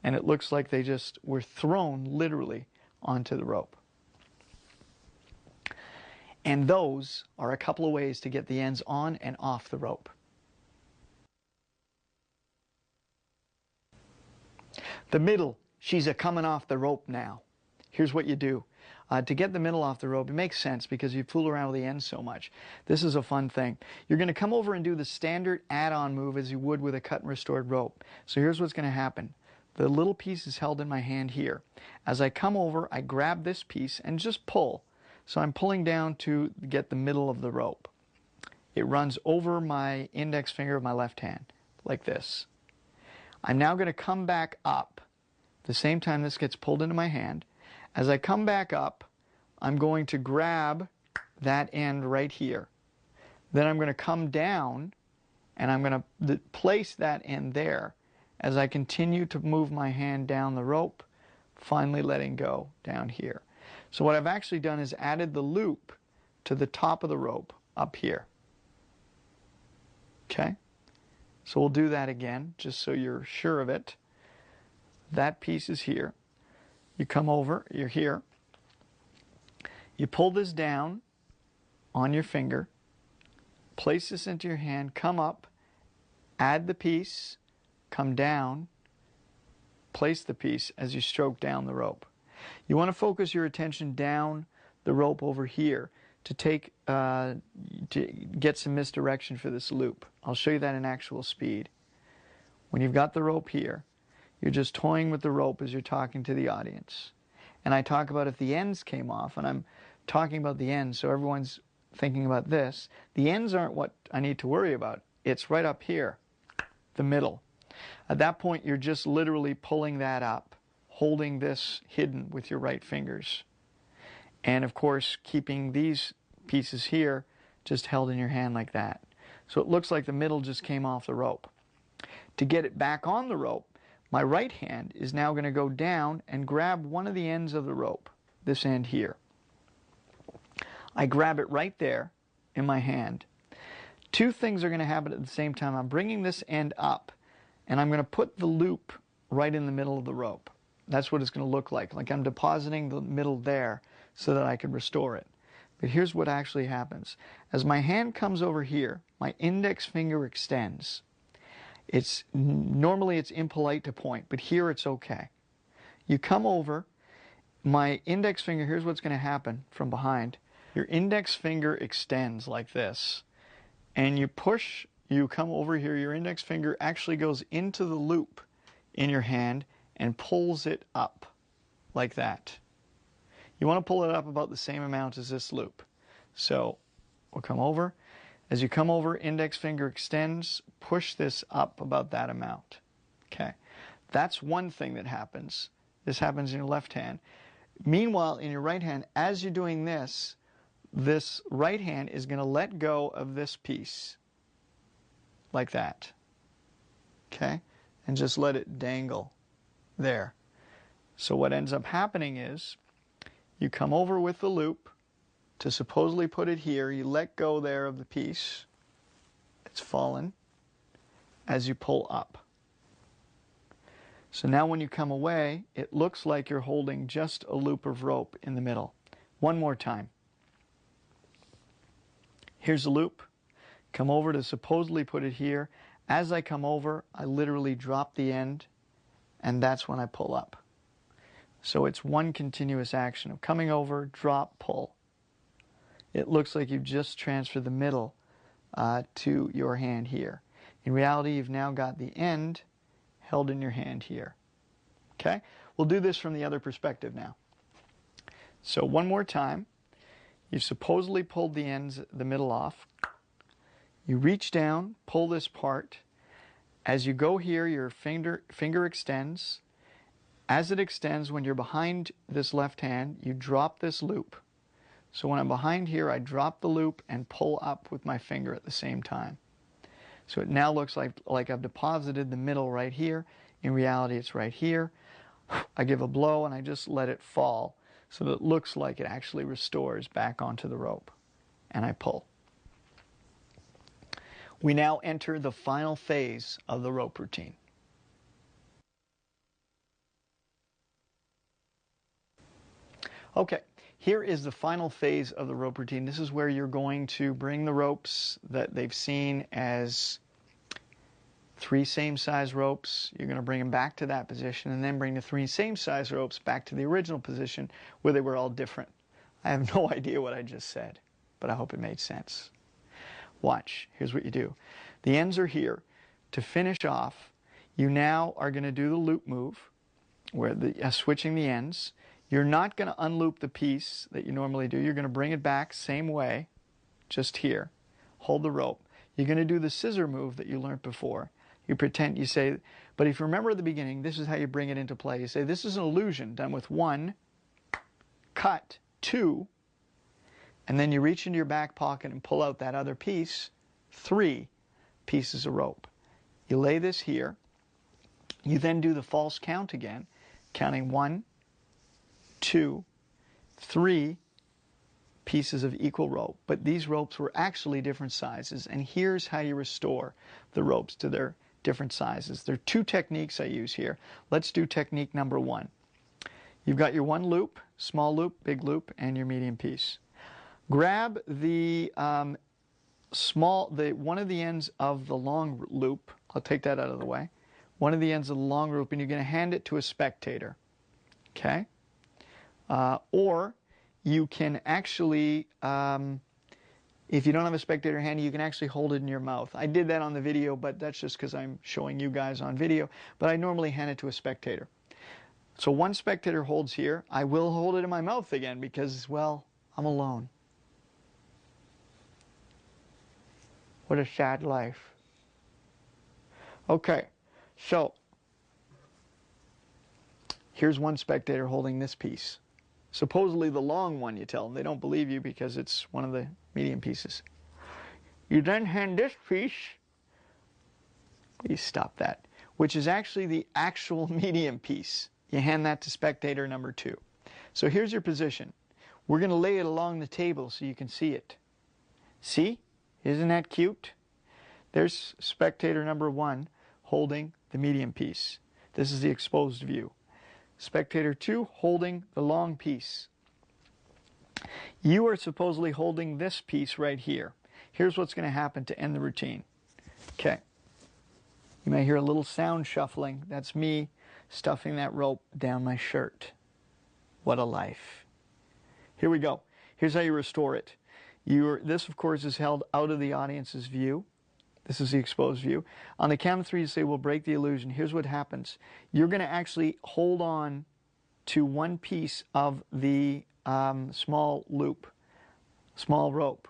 and it looks like they just were thrown literally onto the rope. And those are a couple of ways to get the ends on and off the rope. The middle, she's a coming off the rope now. Here's what you do. To get the middle off the rope, it makes sense because you fool around with the ends so much. This is a fun thing. You're going to come over and do the standard add-on move as you would with a cut and restored rope. So here's what's going to happen. The little piece is held in my hand here. As I come over, I grab this piece and just pull. So I'm pulling down to get the middle of the rope. It runs over my index finger of my left hand, like this. I'm now going to come back up. At the same time this gets pulled into my hand. As I come back up, I'm going to grab that end right here. Then I'm going to come down and I'm going to place that end there as I continue to move my hand down the rope, finally letting go down here. So what I've actually done is added the loop to the top of the rope up here. Okay? So we'll do that again, just so you're sure of it. That piece is here. You come over, you're here. You pull this down on your finger, place this into your hand, come up, add the piece, come down, place the piece as you stroke down the rope. You want to focus your attention down the rope over here to get some misdirection for this loop. I'll show you that in actual speed. When you've got the rope here, you're just toying with the rope as you're talking to the audience. And I talk about if the ends came off, and I'm talking about the ends, so everyone's thinking about this. The ends aren't what I need to worry about. It's right up here, the middle. At that point, you're just literally pulling that up, holding this hidden with your right fingers. And of course, keeping these pieces here just held in your hand like that. So it looks like the middle just came off the rope. To get it back on the rope, my right hand is now going to go down and grab one of the ends of the rope, this end here. I grab it right there in my hand. Two things are going to happen at the same time. I'm bringing this end up, and I'm going to put the loop right in the middle of the rope. That's what it's going to look like I'm depositing the middle there so that I can restore it. But here's what actually happens. As my hand comes over here, my index finger extends. Normally it's impolite to point, but here it's okay. You come over, my index finger, here's what's going to happen from behind. Your index finger extends like this, and you push, you come over here, your index finger actually goes into the loop in your hand and pulls it up like that. You want to pull it up about the same amount as this loop. So we'll come over. As you come over, index finger extends, push this up about that amount. Okay, that's one thing that happens. This happens in your left hand. Meanwhile, in your right hand, as you're doing this, this right hand is going to let go of this piece, like that. Okay, and just let it dangle there. So what ends up happening is, you come over with the loop to supposedly put it here. You let go there of the piece. It's fallen as you pull up. So now when you come away, it looks like you're holding just a loop of rope in the middle. One more time. Here's the loop. Come over to supposedly put it here. As I come over, I literally drop the end, and that's when I pull up. So it's one continuous action of coming over, drop, pull. It looks like you've just transferred the middle to your hand here. In reality, you've now got the end held in your hand here. Okay? We'll do this from the other perspective now. So one more time. You've supposedly pulled the ends, the middle off. You reach down, pull this part. As you go here, your finger extends. As it extends, when you're behind this left hand, you drop this loop. So when I'm behind here, I drop the loop and pull up with my finger at the same time. So it now looks like I've deposited the middle right here. In reality, it's right here. I give a blow and I just let it fall so that it looks like it actually restores back onto the rope. And I pull. We now enter the final phase of the rope routine. Okay, here is the final phase of the rope routine. This is where you're going to bring the ropes that they've seen as 3 same size ropes. You're going to bring them back to that position and then bring the 3 same size ropes back to the original position where they were all different. I have no idea what I just said, but I hope it made sense. Watch. Here's what you do. The ends are here. To finish off, you now are going to do the loop move, where switching the ends. You're not going to unloop the piece that you normally do. You're going to bring it back same way, just here. Hold the rope. You're going to do the scissor move that you learned before. You pretend, you say, but if you remember at the beginning, this is how you bring it into play. You say, this is an illusion done with 1, cut, 2, and then you reach into your back pocket and pull out that other piece, 3 pieces of rope. You lay this here. You then do the false count again, counting 1, 2, 3 pieces of equal rope. But these ropes were actually different sizes, and here's how you restore the ropes to their different sizes. There are 2 techniques I use here. Let's do technique number 1. You've got your 1 loop, small loop, big loop, and your medium piece. Grab the one of the ends of the long loop. I'll take that out of the way. One of the ends of the long loop, and you're going to hand it to a spectator. Okay? Or you can actually, if you don't have a spectator handy, you can actually hold it in your mouth. I did that on the video, but that's just because I'm showing you guys on video. But I normally hand it to a spectator. So 1 spectator holds here. I will hold it in my mouth again because, well, I'm alone. What a sad life. Okay, so here's 1 spectator holding this piece. Supposedly the long one, you tell them. They don't believe you because it's one of the medium pieces. You then hand this piece, please stop that, which is actually the actual medium piece. You hand that to spectator number 2. So here's your position. We're going to lay it along the table so you can see it. See? Isn't that cute? There's spectator number 1 holding the medium piece. This is the exposed view. Spectator 2 holding the long piece. You are supposedly holding this piece right here. Here's what's going to happen to end the routine. Okay. You may hear a little sound shuffling. That's me stuffing that rope down my shirt. What a life. Here we go. Here's how you restore it. This, of course, is held out of the audience's view. This is the exposed view. On the count of 3, you say, we'll break the illusion. Here's what happens. You're going to actually hold on to 1 piece of the small loop, small rope.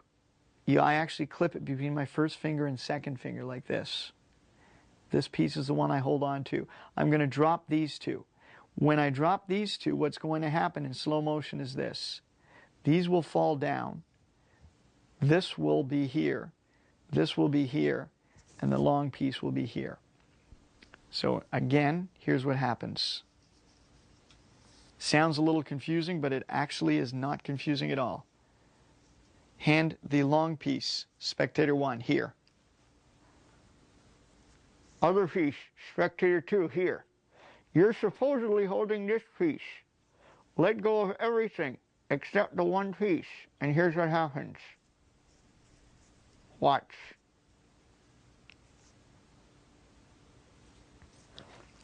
I actually clip it between my first finger and second finger like this. This piece is the one I hold on to. I'm going to drop these 2. When I drop these 2, what's going to happen in slow motion is this. These will fall down. This will be here. This will be here. And the long piece will be here. So again, here's what happens. Sounds a little confusing, but it actually is not confusing at all. Hand the long piece, spectator 1, here. Other piece, spectator 2, here. You're supposedly holding this piece. Let go of everything except the 1 piece. And here's what happens. Watch.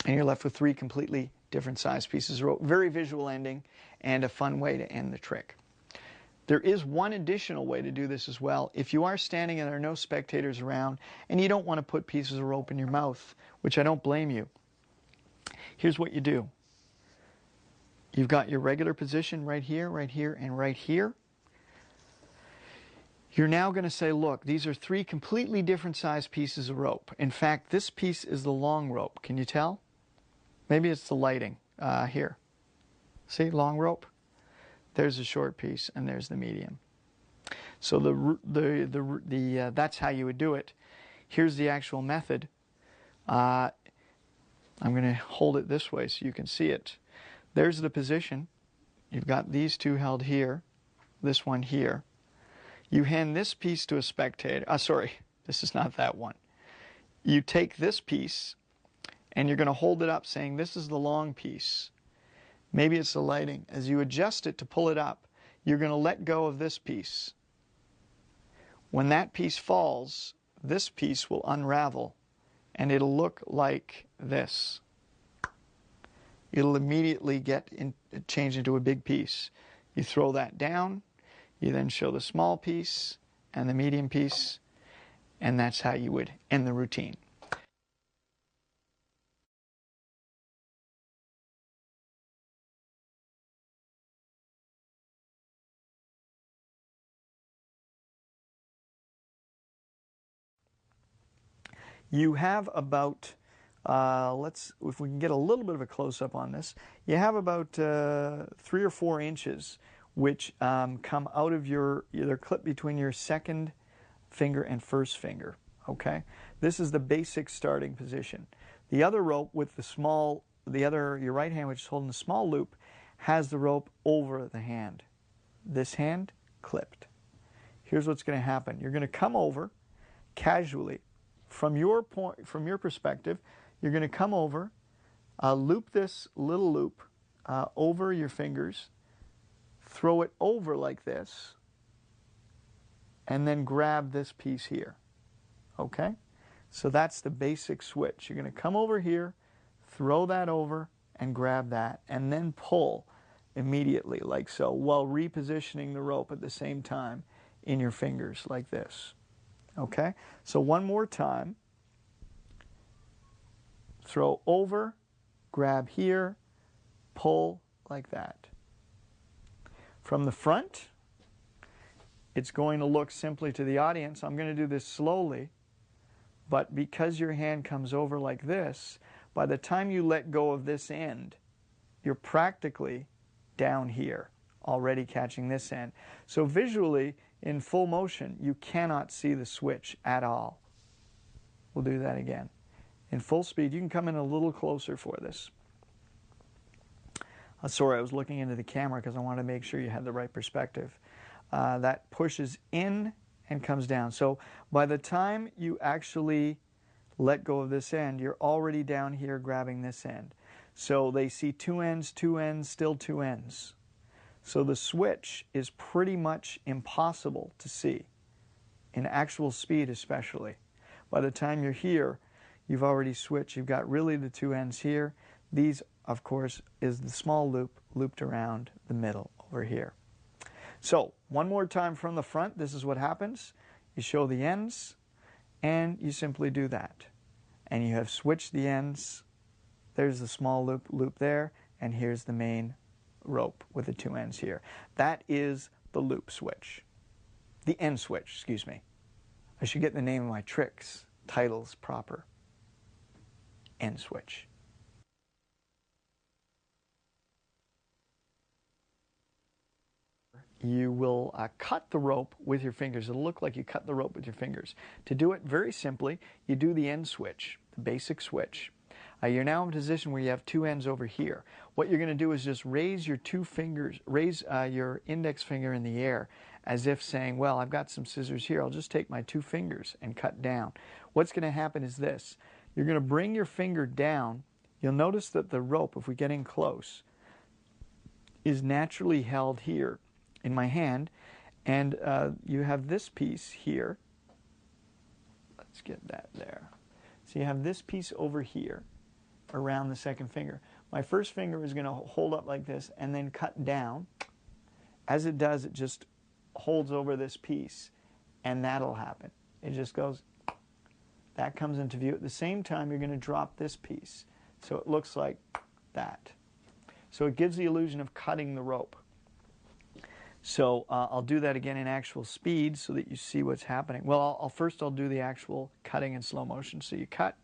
And you're left with 3 completely different size pieces of rope. Very visual ending and a fun way to end the trick. There is one additional way to do this as well. If you are standing and there are no spectators around and you don't want to put pieces of rope in your mouth, which I don't blame you, here's what you do. You've got your regular position right here, and right here. You're now going to say, look, these are 3 completely different size pieces of rope. In fact, this piece is the long rope. Can you tell? Maybe it's the lighting here. See, long rope? There's the short piece, and there's the medium. So that's how you would do it. Here's the actual method. I'm going to hold it this way so you can see it. There's the position. You've got these two held here, this one here. You hand this piece to a spectator. Sorry, this is not that one. You take this piece and you're going to hold it up saying this is the long piece. Maybe it's the lighting. As you adjust it to pull it up, you're going to let go of this piece. When that piece falls, this piece will unravel and it'll look like this. It'll immediately change into a big piece. You throw that down, you then show the small piece and the medium piece, and that's how you would end the routine. You have about, if we can get a little bit of a close-up on this, you have about 3 or 4 inches which come out of they're clipped between your second finger and first finger, okay? This is the basic starting position. The other rope with your right hand, which is holding the small loop, has the rope over the hand. This hand clipped. Here's what's going to happen. You're going to come over casually. From your perspective, you're going to come over, loop this little loop over your fingers, throw it over like this, and then grab this piece here. Okay? So that's the basic switch. You're going to come over here, throw that over, and grab that, and then pull immediately like so, while repositioning the rope at the same time in your fingers like this. Okay? So one more time. Throw over, grab here, pull like that. From the front, it's going to look simply to the audience. I'm going to do this slowly, but because your hand comes over like this, by the time you let go of this end, you're practically down here, already catching this end. So visually, in full motion, you cannot see the switch at all. We'll do that again. In full speed, you can come in a little closer for this. Sorry, I was looking into the camera because I wanted to make sure you had the right perspective. That pushes in and comes down. So by the time you actually let go of this end, you're already down here grabbing this end. So they see 2 ends, 2 ends, still 2 ends. So the switch is pretty much impossible to see, in actual speed especially. By the time you're here, you've already switched. You've got really the 2 ends here. These, of course, is the small loop looped around the middle over here. So one more time from the front, this is what happens. You show the ends, and you simply do that. And you have switched the ends. There's the small loop there, and here's the main rope with the 2 ends here. That is the loop switch. The end switch, excuse me. I should get the name of my tricks, titles proper. End switch. You will cut the rope with your fingers. It'll look like you cut the rope with your fingers. To do it very simply, you do the end switch, the basic switch. You're now in a position where you have 2 ends over here. What you're going to do is just raise your 2 fingers, raise your index finger in the air as if saying, well, I've got some scissors here. I'll just take my 2 fingers and cut down. What's going to happen is this. You're going to bring your finger down. You'll notice that the rope, if we get in close, is naturally held here in my hand. And you have this piece here. Let's get that there. So you have this piece over here around the second finger. My first finger is going to hold up like this and then cut down. As it does, it just holds over this piece, and that'll happen. It just goes, that comes into view. At the same time, you're going to drop this piece. So it looks like that. So it gives the illusion of cutting the rope. So I'll do that again in actual speed so that you see what's happening. Well, first I'll do the actual cutting in slow motion. So you cut,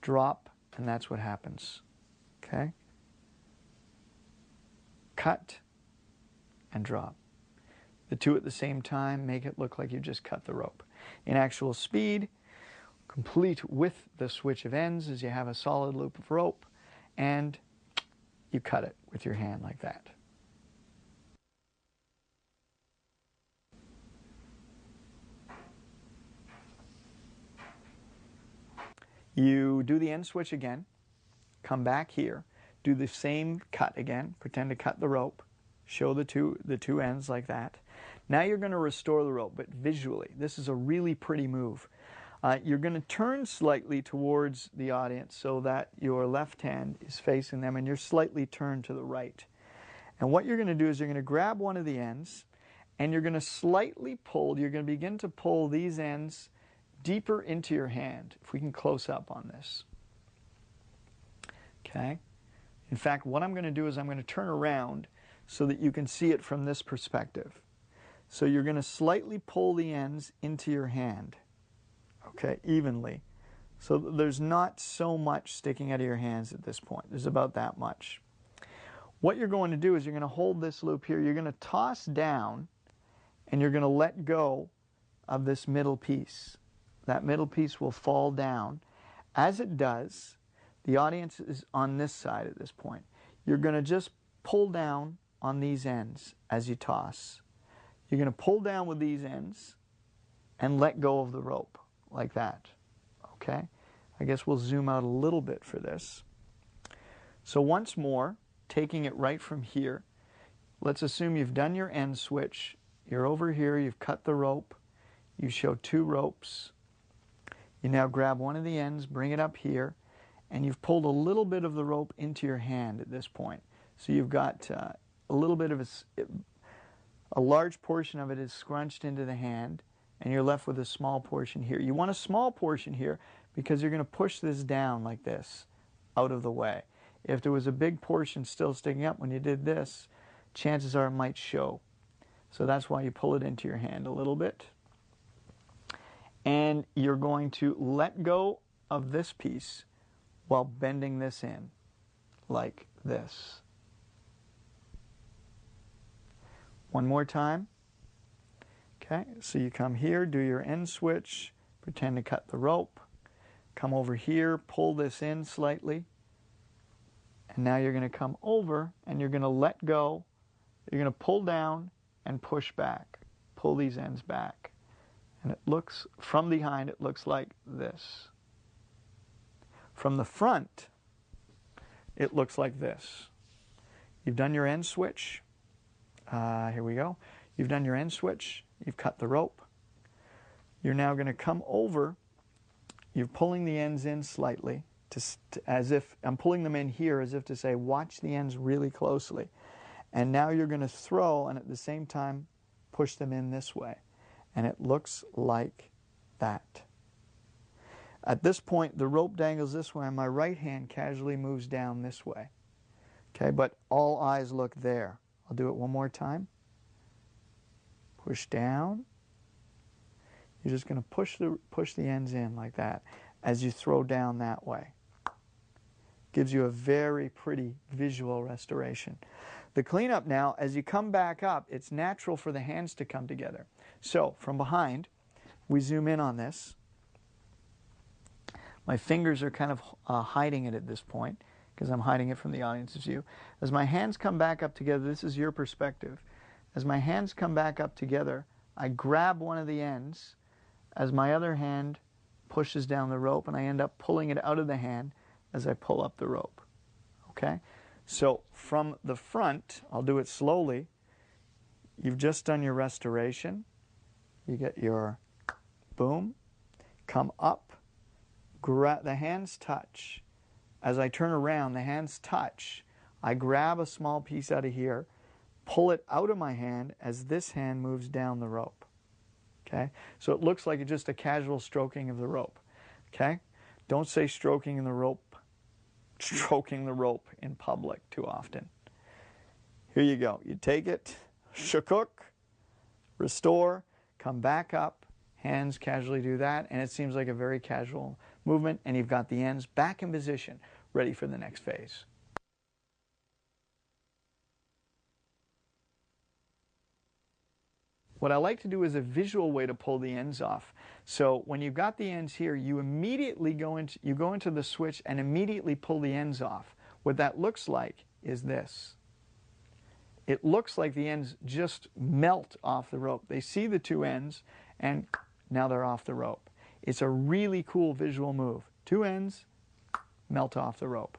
drop, and that's what happens. Okay? Cut and drop. The 2 at the same time make it look like you just cut the rope. In actual speed, complete with the switch of ends, is you have a solid loop of rope and you cut it with your hand like that. You do the end switch again, come back here, do the same cut again, pretend to cut the rope, show the two ends like that. Now you're going to restore the rope, but visually. This is a really pretty move. You're going to turn slightly towards the audience so that your left hand is facing them and you're slightly turned to the right. And what you're going to do is you're going to grab one of the ends and you're going to slightly pull, you're going to begin to pull these ends deeper into your hand, if we can close up on this. Okay? In fact, what I'm going to do is I'm going to turn around so that you can see it from this perspective. So you're going to slightly pull the ends into your hand, okay, evenly. So there's not so much sticking out of your hands at this point. There's about that much. What you're going to do is you're going to hold this loop here. You're going to toss down and you're going to let go of this middle piece. That middle piece will fall down. As it does, the audience is on this side at this point. You're going to just pull down on these ends as you toss. You're going to pull down with these ends and let go of the rope like that. Okay? I guess we'll zoom out a little bit for this. So once more, taking it right from here, let's assume you've done your end switch. You're over here, you've cut the rope. You show two ropes. You now grab one of the ends, bring it up here, and you've pulled a little bit of the rope into your hand at this point. So you've got a little bit of a large portion of it is scrunched into the hand, and you're left with a small portion here. You want a small portion here because you're going to push this down like this, out of the way. If there was a big portion still sticking up when you did this, chances are it might show. So that's why you pull it into your hand a little bit. And you're going to let go of this piece while bending this in, like this. One more time. Okay, so you come here, do your end switch, pretend to cut the rope, come over here, pull this in slightly, and now you're going to come over and you're going to let go, you're going to pull down and push back, pull these ends back. And it looks, from behind, it looks like this. From the front, it looks like this. You've done your end switch. Here we go. You've done your end switch. You've cut the rope. You're now going to come over. You're pulling the ends in slightly, as if, I'm pulling them in here as if to say, watch the ends really closely. And now you're going to throw, and at the same time, push them in this way. And it looks like that. At this point, the rope dangles this way, and my right hand casually moves down this way. Okay, but all eyes look there. I'll do it one more time. Push down. You're just going to push the ends in like that as you throw down that way. Gives you a very pretty visual restoration. The cleanup now, as you come back up, it's natural for the hands to come together. So, from behind, we zoom in on this. My fingers are kind of hiding it at this point because I'm hiding it from the audience's view. As my hands come back up together, this is your perspective. As my hands come back up together, I grab one of the ends as my other hand pushes down the rope, and I end up pulling it out of the hand as I pull up the rope. Okay? So from the front, I'll do it slowly. You've just done your restoration. You get your boom, come up, the hands touch. As I turn around, the hands touch. I grab a small piece out of here, pull it out of my hand as this hand moves down the rope. Okay? So it looks like it's just a casual stroking of the rope. Okay? Don't say stroking the rope in public too often. Here you go. You take it, shakuk, restore, come back up, hands casually do that, and it seems like a very casual movement, and you've got the ends back in position, ready for the next phase. What I like to do is a visual way to pull the ends off. So when you've got the ends here, you immediately go into the switch and immediately pull the ends off. What that looks like is this. It looks like the ends just melt off the rope. They see the two ends and now they're off the rope. It's a really cool visual move. two ends, melt off the rope.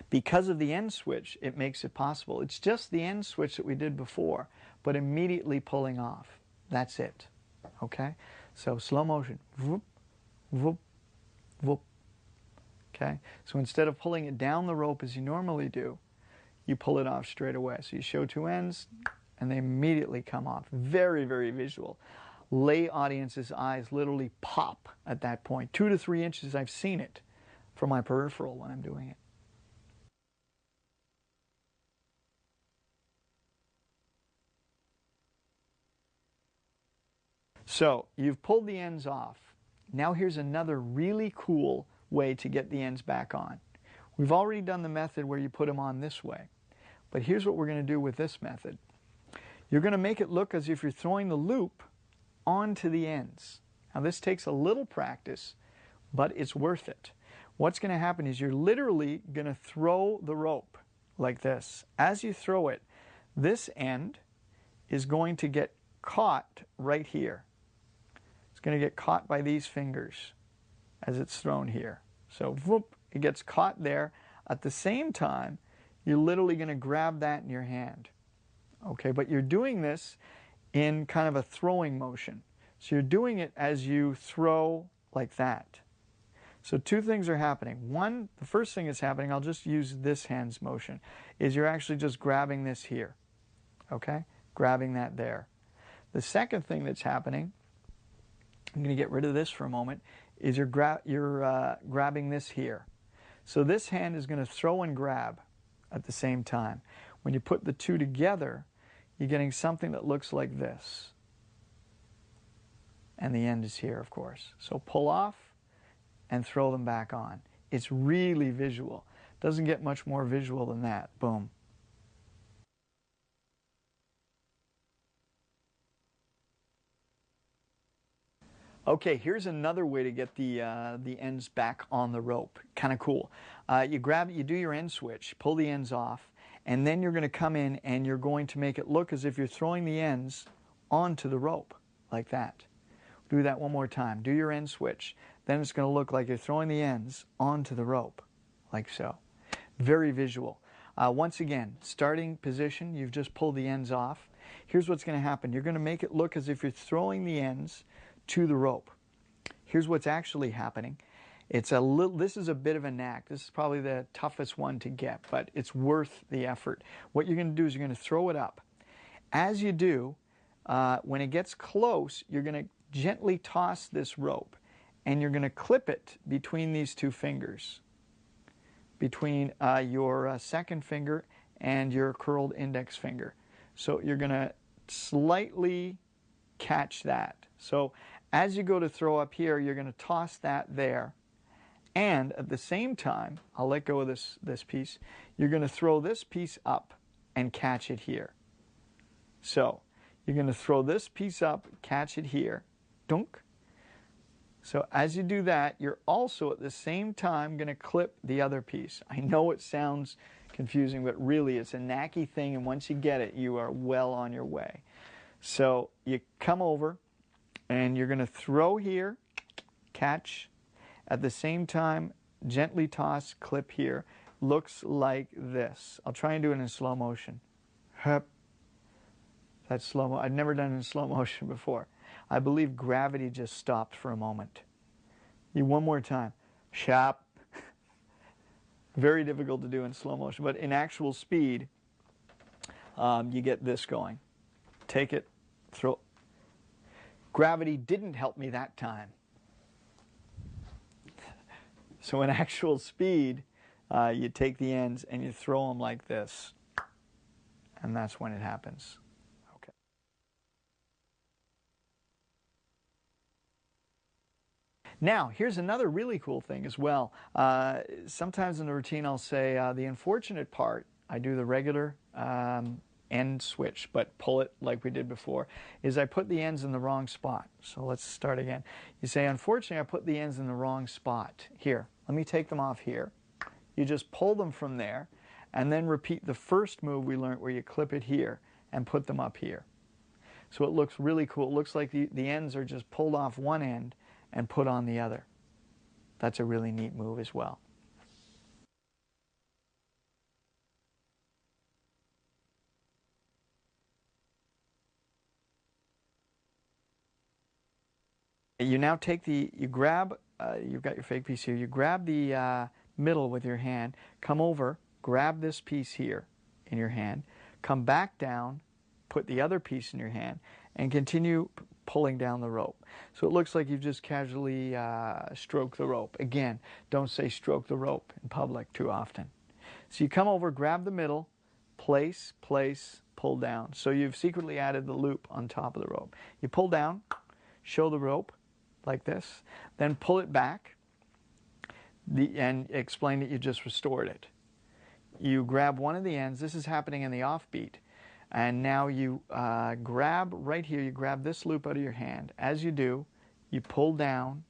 Because of the end switch, it makes it possible. It's just the end switch that we did before, but immediately pulling off. That's it. Okay? So slow motion. Whoop, whoop, whoop. Okay? So instead of pulling it down the rope as you normally do, you pull it off straight away. So you show two ends, and they immediately come off. Very, very visual. Lay audience's eyes literally pop at that point. 2 to 3 inches, I've seen it from my peripheral when I'm doing it. So you've pulled the ends off. Now here's another really cool way to get the ends back on. We've already done the method where you put them on this way. But here's what we're going to do with this method. You're going to make it look as if you're throwing the loop onto the ends. Now this takes a little practice, but it's worth it. What's going to happen is you're literally going to throw the rope like this. As you throw it, this end is going to get caught right here. It's going to get caught by these fingers as it's thrown here. So whoop, it gets caught there. At the same time, you're literally going to grab that in your hand. Okay, but you're doing this in kind of a throwing motion. So you're doing it as you throw like that. So two things are happening. One, the first thing that's happening, I'll just use this hand's motion, is you're actually just grabbing this here. Okay, grabbing that there. The second thing that's happening, I'm going to get rid of this for a moment, is you're grabbing this here. So this hand is going to throw and grab at the same time. When you put the two together, you're getting something that looks like this. And the end is here, of course. So pull off and throw them back on. It's really visual. Doesn't get much more visual than that. Boom. Okay, here's another way to get the ends back on the rope. Kind of cool. You do your end switch, pull the ends off, and then you're going to come in and you're going to make it look as if you're throwing the ends onto the rope, like that. Do that one more time. Do your end switch. Then it's going to look like you're throwing the ends onto the rope, like so. Very visual. Once again, starting position, you've just pulled the ends off. Here's what's going to happen. You're going to make it look as if you're throwing the ends to the rope. Here's what's actually happening. This is a bit of a knack. This is probably the toughest one to get, but it's worth the effort. What you're going to do is you're going to throw it up. As you do, when it gets close, you're going to gently toss this rope, and you're going to clip it between these two fingers, between your second finger and your curled index finger. So you're going to slightly catch that. So as you go to throw up here, you're going to toss that there. And at the same time, I'll let go of this piece, you're going to throw this piece up and catch it here. So you're going to throw this piece up, catch it here. Dunk. So as you do that, you're also at the same time going to clip the other piece. I know it sounds confusing, but really it's a knacky thing, and once you get it, you are well on your way. So you come over, and you're going to throw here, catch, at the same time, gently toss, clip here. Looks like this. I'll try and do it in slow motion. Hup. That's slow mo. I've never done it in slow motion before. I believe gravity just stopped for a moment. One more time. Shop. Very difficult to do in slow motion, but in actual speed, you get this going. Take it, throw. Gravity didn't help me that time. So in actual speed, you take the ends and you throw them like this. And that's when it happens. Okay. Now, here's another really cool thing as well. Sometimes in the routine I'll say the unfortunate part, I do the regular end switch, but pull it like we did before, is I put the ends in the wrong spot. So let's start again. You say, unfortunately, I put the ends in the wrong spot. Here, let me take them off here. You just pull them from there, and then repeat the first move we learned where you clip it here and put them up here. So it looks really cool. It looks like the ends are just pulled off one end and put on the other. That's a really neat move as well. You now take you grab, you've got your fake piece here, you grab the middle with your hand, come over, grab this piece here in your hand, come back down, put the other piece in your hand, and continue pulling down the rope. So it looks like you've just casually stroked the rope. Again, don't say stroke the rope in public too often. So you come over, grab the middle, place, pull down. So you've secretly added the loop on top of the rope. You pull down, show the rope like this, then pull it back and explain that you just restored it. You grab one of the ends. This is happening in the offbeat. And now you grab right here, you grab this loop out of your hand. As you do, you pull down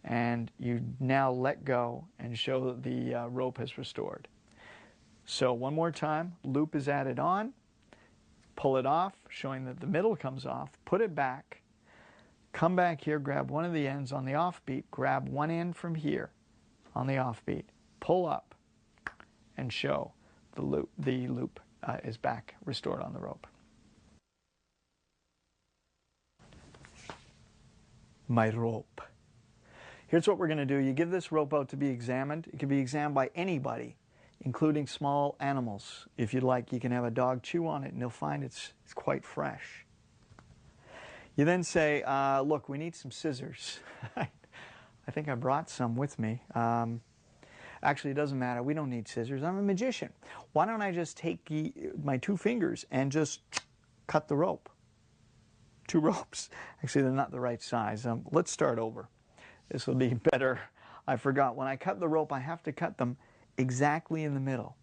and you now let go and show that the rope has restored. So one more time, loop is added on, pull it off, showing that the middle comes off, put it back, come back here, grab one of the ends on the offbeat, grab one end from here on the offbeat, pull up, and show the loop. The loop is back, restored on the rope. My rope. Here's what we're going to do. You give this rope out to be examined. It can be examined by anybody, including small animals. If you'd like, you can have a dog chew on it and they'll find it's quite fresh. You then say, look, we need some scissors. I think I brought some with me. Actually, it doesn't matter. We don't need scissors. I'm a magician. Why don't I just take my 2 fingers and just cut the rope? 2 ropes. Actually, they're not the right size. Let's start over. This will be better. I forgot. When I cut the rope, I have to cut them exactly in the middle.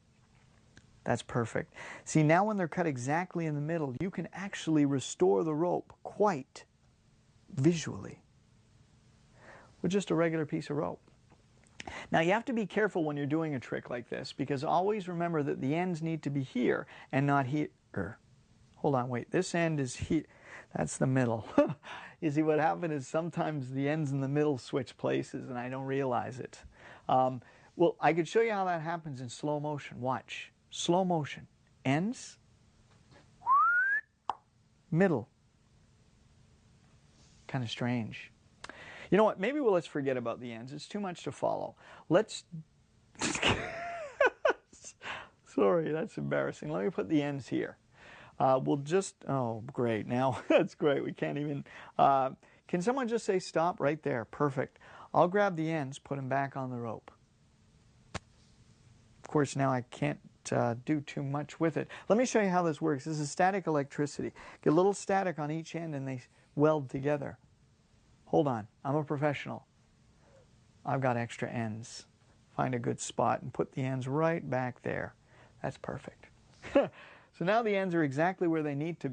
That's perfect. See, now when they're cut exactly in the middle, you can actually restore the rope quite visually with just a regular piece of rope. Now, you have to be careful when you're doing a trick like this, because always remember that the ends need to be here and not here. Hold on, wait. This end is here. That's the middle. You see, what happened is sometimes the ends in the middle switch places, and I don't realize it. Well, I could show you how that happens in slow motion. Watch. Slow motion. Ends. Middle. Kind of strange. You know what? Maybe let's forget about the ends. It's too much to follow. Let's... Sorry, that's embarrassing. Let me put the ends here. We'll just... Oh, great. Now, that's great. We can't even... can someone just say stop right there? Perfect. I'll grab the ends, put them back on the rope. Of course, now I can't do too much with it. Let me show you how this works. This is static electricity. Get a little static on each end and they weld together. Hold on, I'm a professional. I've got extra ends. Find a good spot and put the ends right back there. That's perfect. So now the ends are exactly where they need to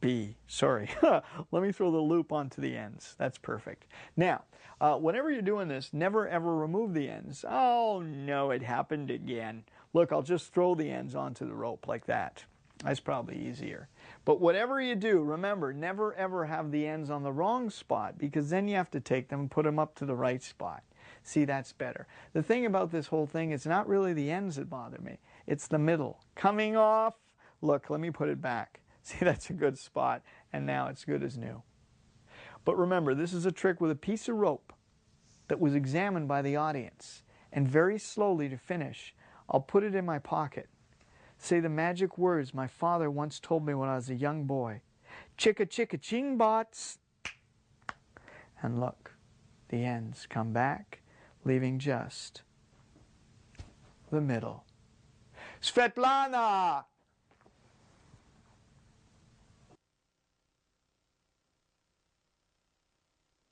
be. Sorry. Let me throw the loop onto the ends. That's perfect. Now, whenever you're doing this, never ever remove the ends. Oh no, it happened again. Look, I'll just throw the ends onto the rope like that. That's probably easier. But whatever you do, remember, never ever have the ends on the wrong spot, because then you have to take them and put them up to the right spot. See, that's better. The thing about this whole thing, it's not really the ends that bother me. It's the middle. Coming off. Look, let me put it back. See, that's a good spot, and now it's good as new. But remember, this is a trick with a piece of rope that was examined by the audience. And very slowly to finish, I'll put it in my pocket. Say the magic words my father once told me when I was a young boy. Chicka chicka ching bots. And look, the ends come back, leaving just the middle. Svetlana!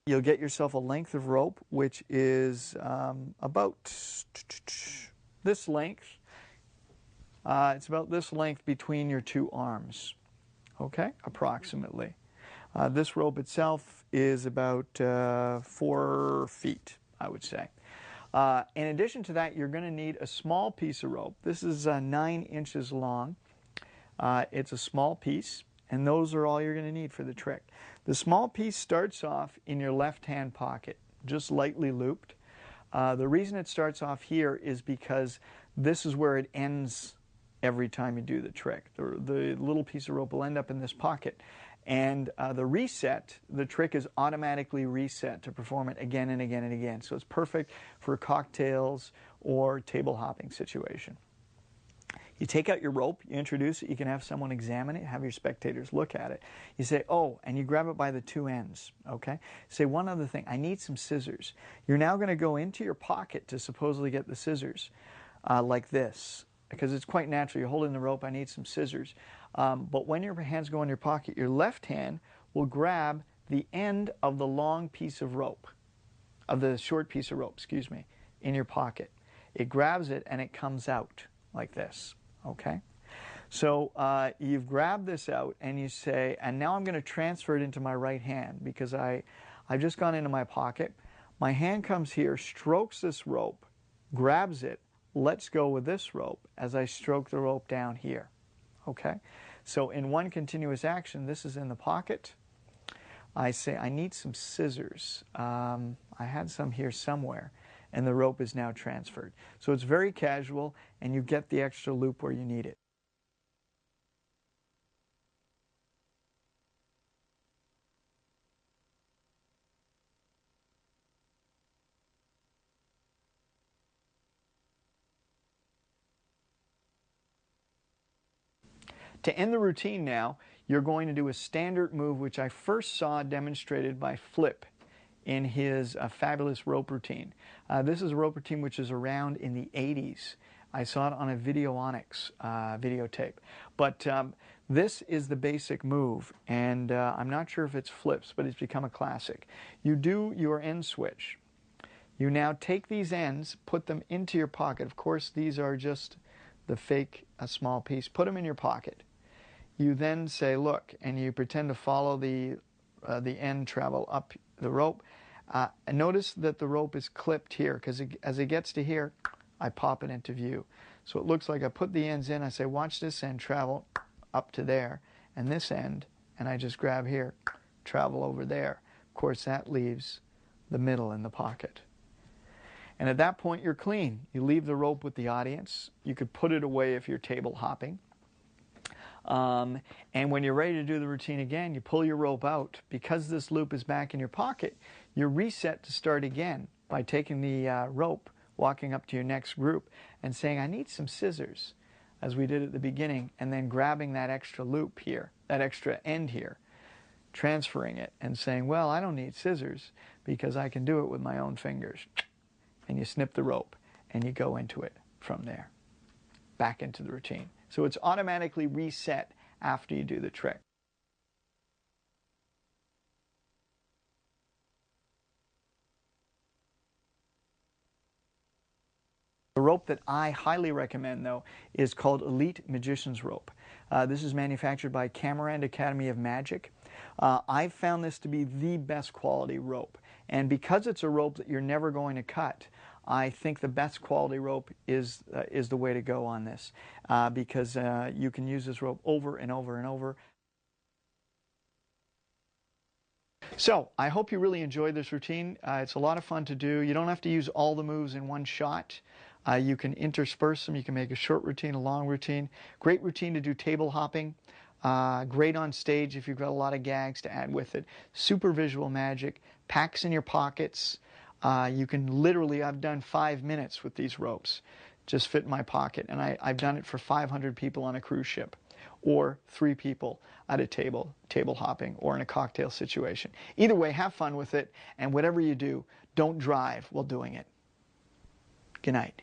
You'll get yourself a length of rope, which is about this length. It's about this length between your 2 arms, okay, approximately. This rope itself is about 4 feet, I would say. In addition to that, you're going to need a small piece of rope. This is 9 inches long. It's a small piece, and those are all you're going to need for the trick. The small piece starts off in your left-hand pocket, just lightly looped. The reason it starts off here is because this is where it ends every time you do the trick. The little piece of rope will end up in this pocket. And the reset, the trick is automatically reset to perform it again and again and again. So it's perfect for cocktails or table hopping situation. You take out your rope, you introduce it, you can have someone examine it, have your spectators look at it. You say, oh, and you grab it by the two ends, okay? Say one other thing, I need some scissors. You're now going to go into your pocket to supposedly get the scissors, like this, because it's quite natural. You're holding the rope, I need some scissors. But when your hands go in your pocket, your left hand will grab the end of the long piece of rope, of the short piece of rope, excuse me, in your pocket. It grabs it and it comes out like this. Okay, so you've grabbed this out and you say, and now I'm going to transfer it into my right hand because I've just gone into my pocket. My hand comes here, strokes this rope, grabs it, lets go with this rope as I stroke the rope down here. Okay, so in one continuous action, this is in the pocket. I say, I need some scissors. I had some here somewhere. And the rope is now transferred. So it's very casual, and you get the extra loop where you need it. To end the routine now, you're going to do a standard move which I first saw demonstrated by Flip in his fabulous rope routine. This is a rope routine which is around in the 80s. I saw it on a Videonics videotape. But this is the basic move, and I'm not sure if it's Flip's, but it's become a classic. You do your end switch. You now take these ends, put them into your pocket. Of course, these are just the fake small piece. Put them in your pocket. You then say, look, and you pretend to follow the end travel up the rope. And notice that the rope is clipped here, because as it gets to here, I pop it into view. So it looks like I put the ends in, I say, watch this end travel up to there, and this end, and I just grab here, travel over there. Of course, that leaves the middle in the pocket. And at that point, you're clean. You leave the rope with the audience. You could put it away if you're table hopping. And when you're ready to do the routine again, you pull your rope out. Because this loop is back in your pocket, you're reset to start again by taking the rope, walking up to your next group and saying, I need some scissors, as we did at the beginning, and then grabbing that extra loop here, that extra end here, transferring it and saying, well, I don't need scissors because I can do it with my own fingers. And you snip the rope and you go into it from there, back into the routine. So it's automatically reset after you do the trick. The rope that I highly recommend, though, is called Elite Magician's Rope. This is manufactured by Camarand Academy of Magic. I've found this to be the best quality rope. And because it's a rope that you're never going to cut, I think the best quality rope is the way to go on this, because you can use this rope over and over and over. So I hope you really enjoyed this routine. It's a lot of fun to do. You don't have to use all the moves in one shot. You can intersperse them. You can make a short routine, a long routine. Great routine to do table hopping. Great on stage if you've got a lot of gags to add with it. Super visual magic. Packs in your pockets. You can literally, I've done 5 minutes with these ropes. Just fit in my pocket. And I've done it for 500 people on a cruise ship, or 3 people at a table hopping, or in a cocktail situation. Either way, have fun with it. And whatever you do, don't drive while doing it. Good night.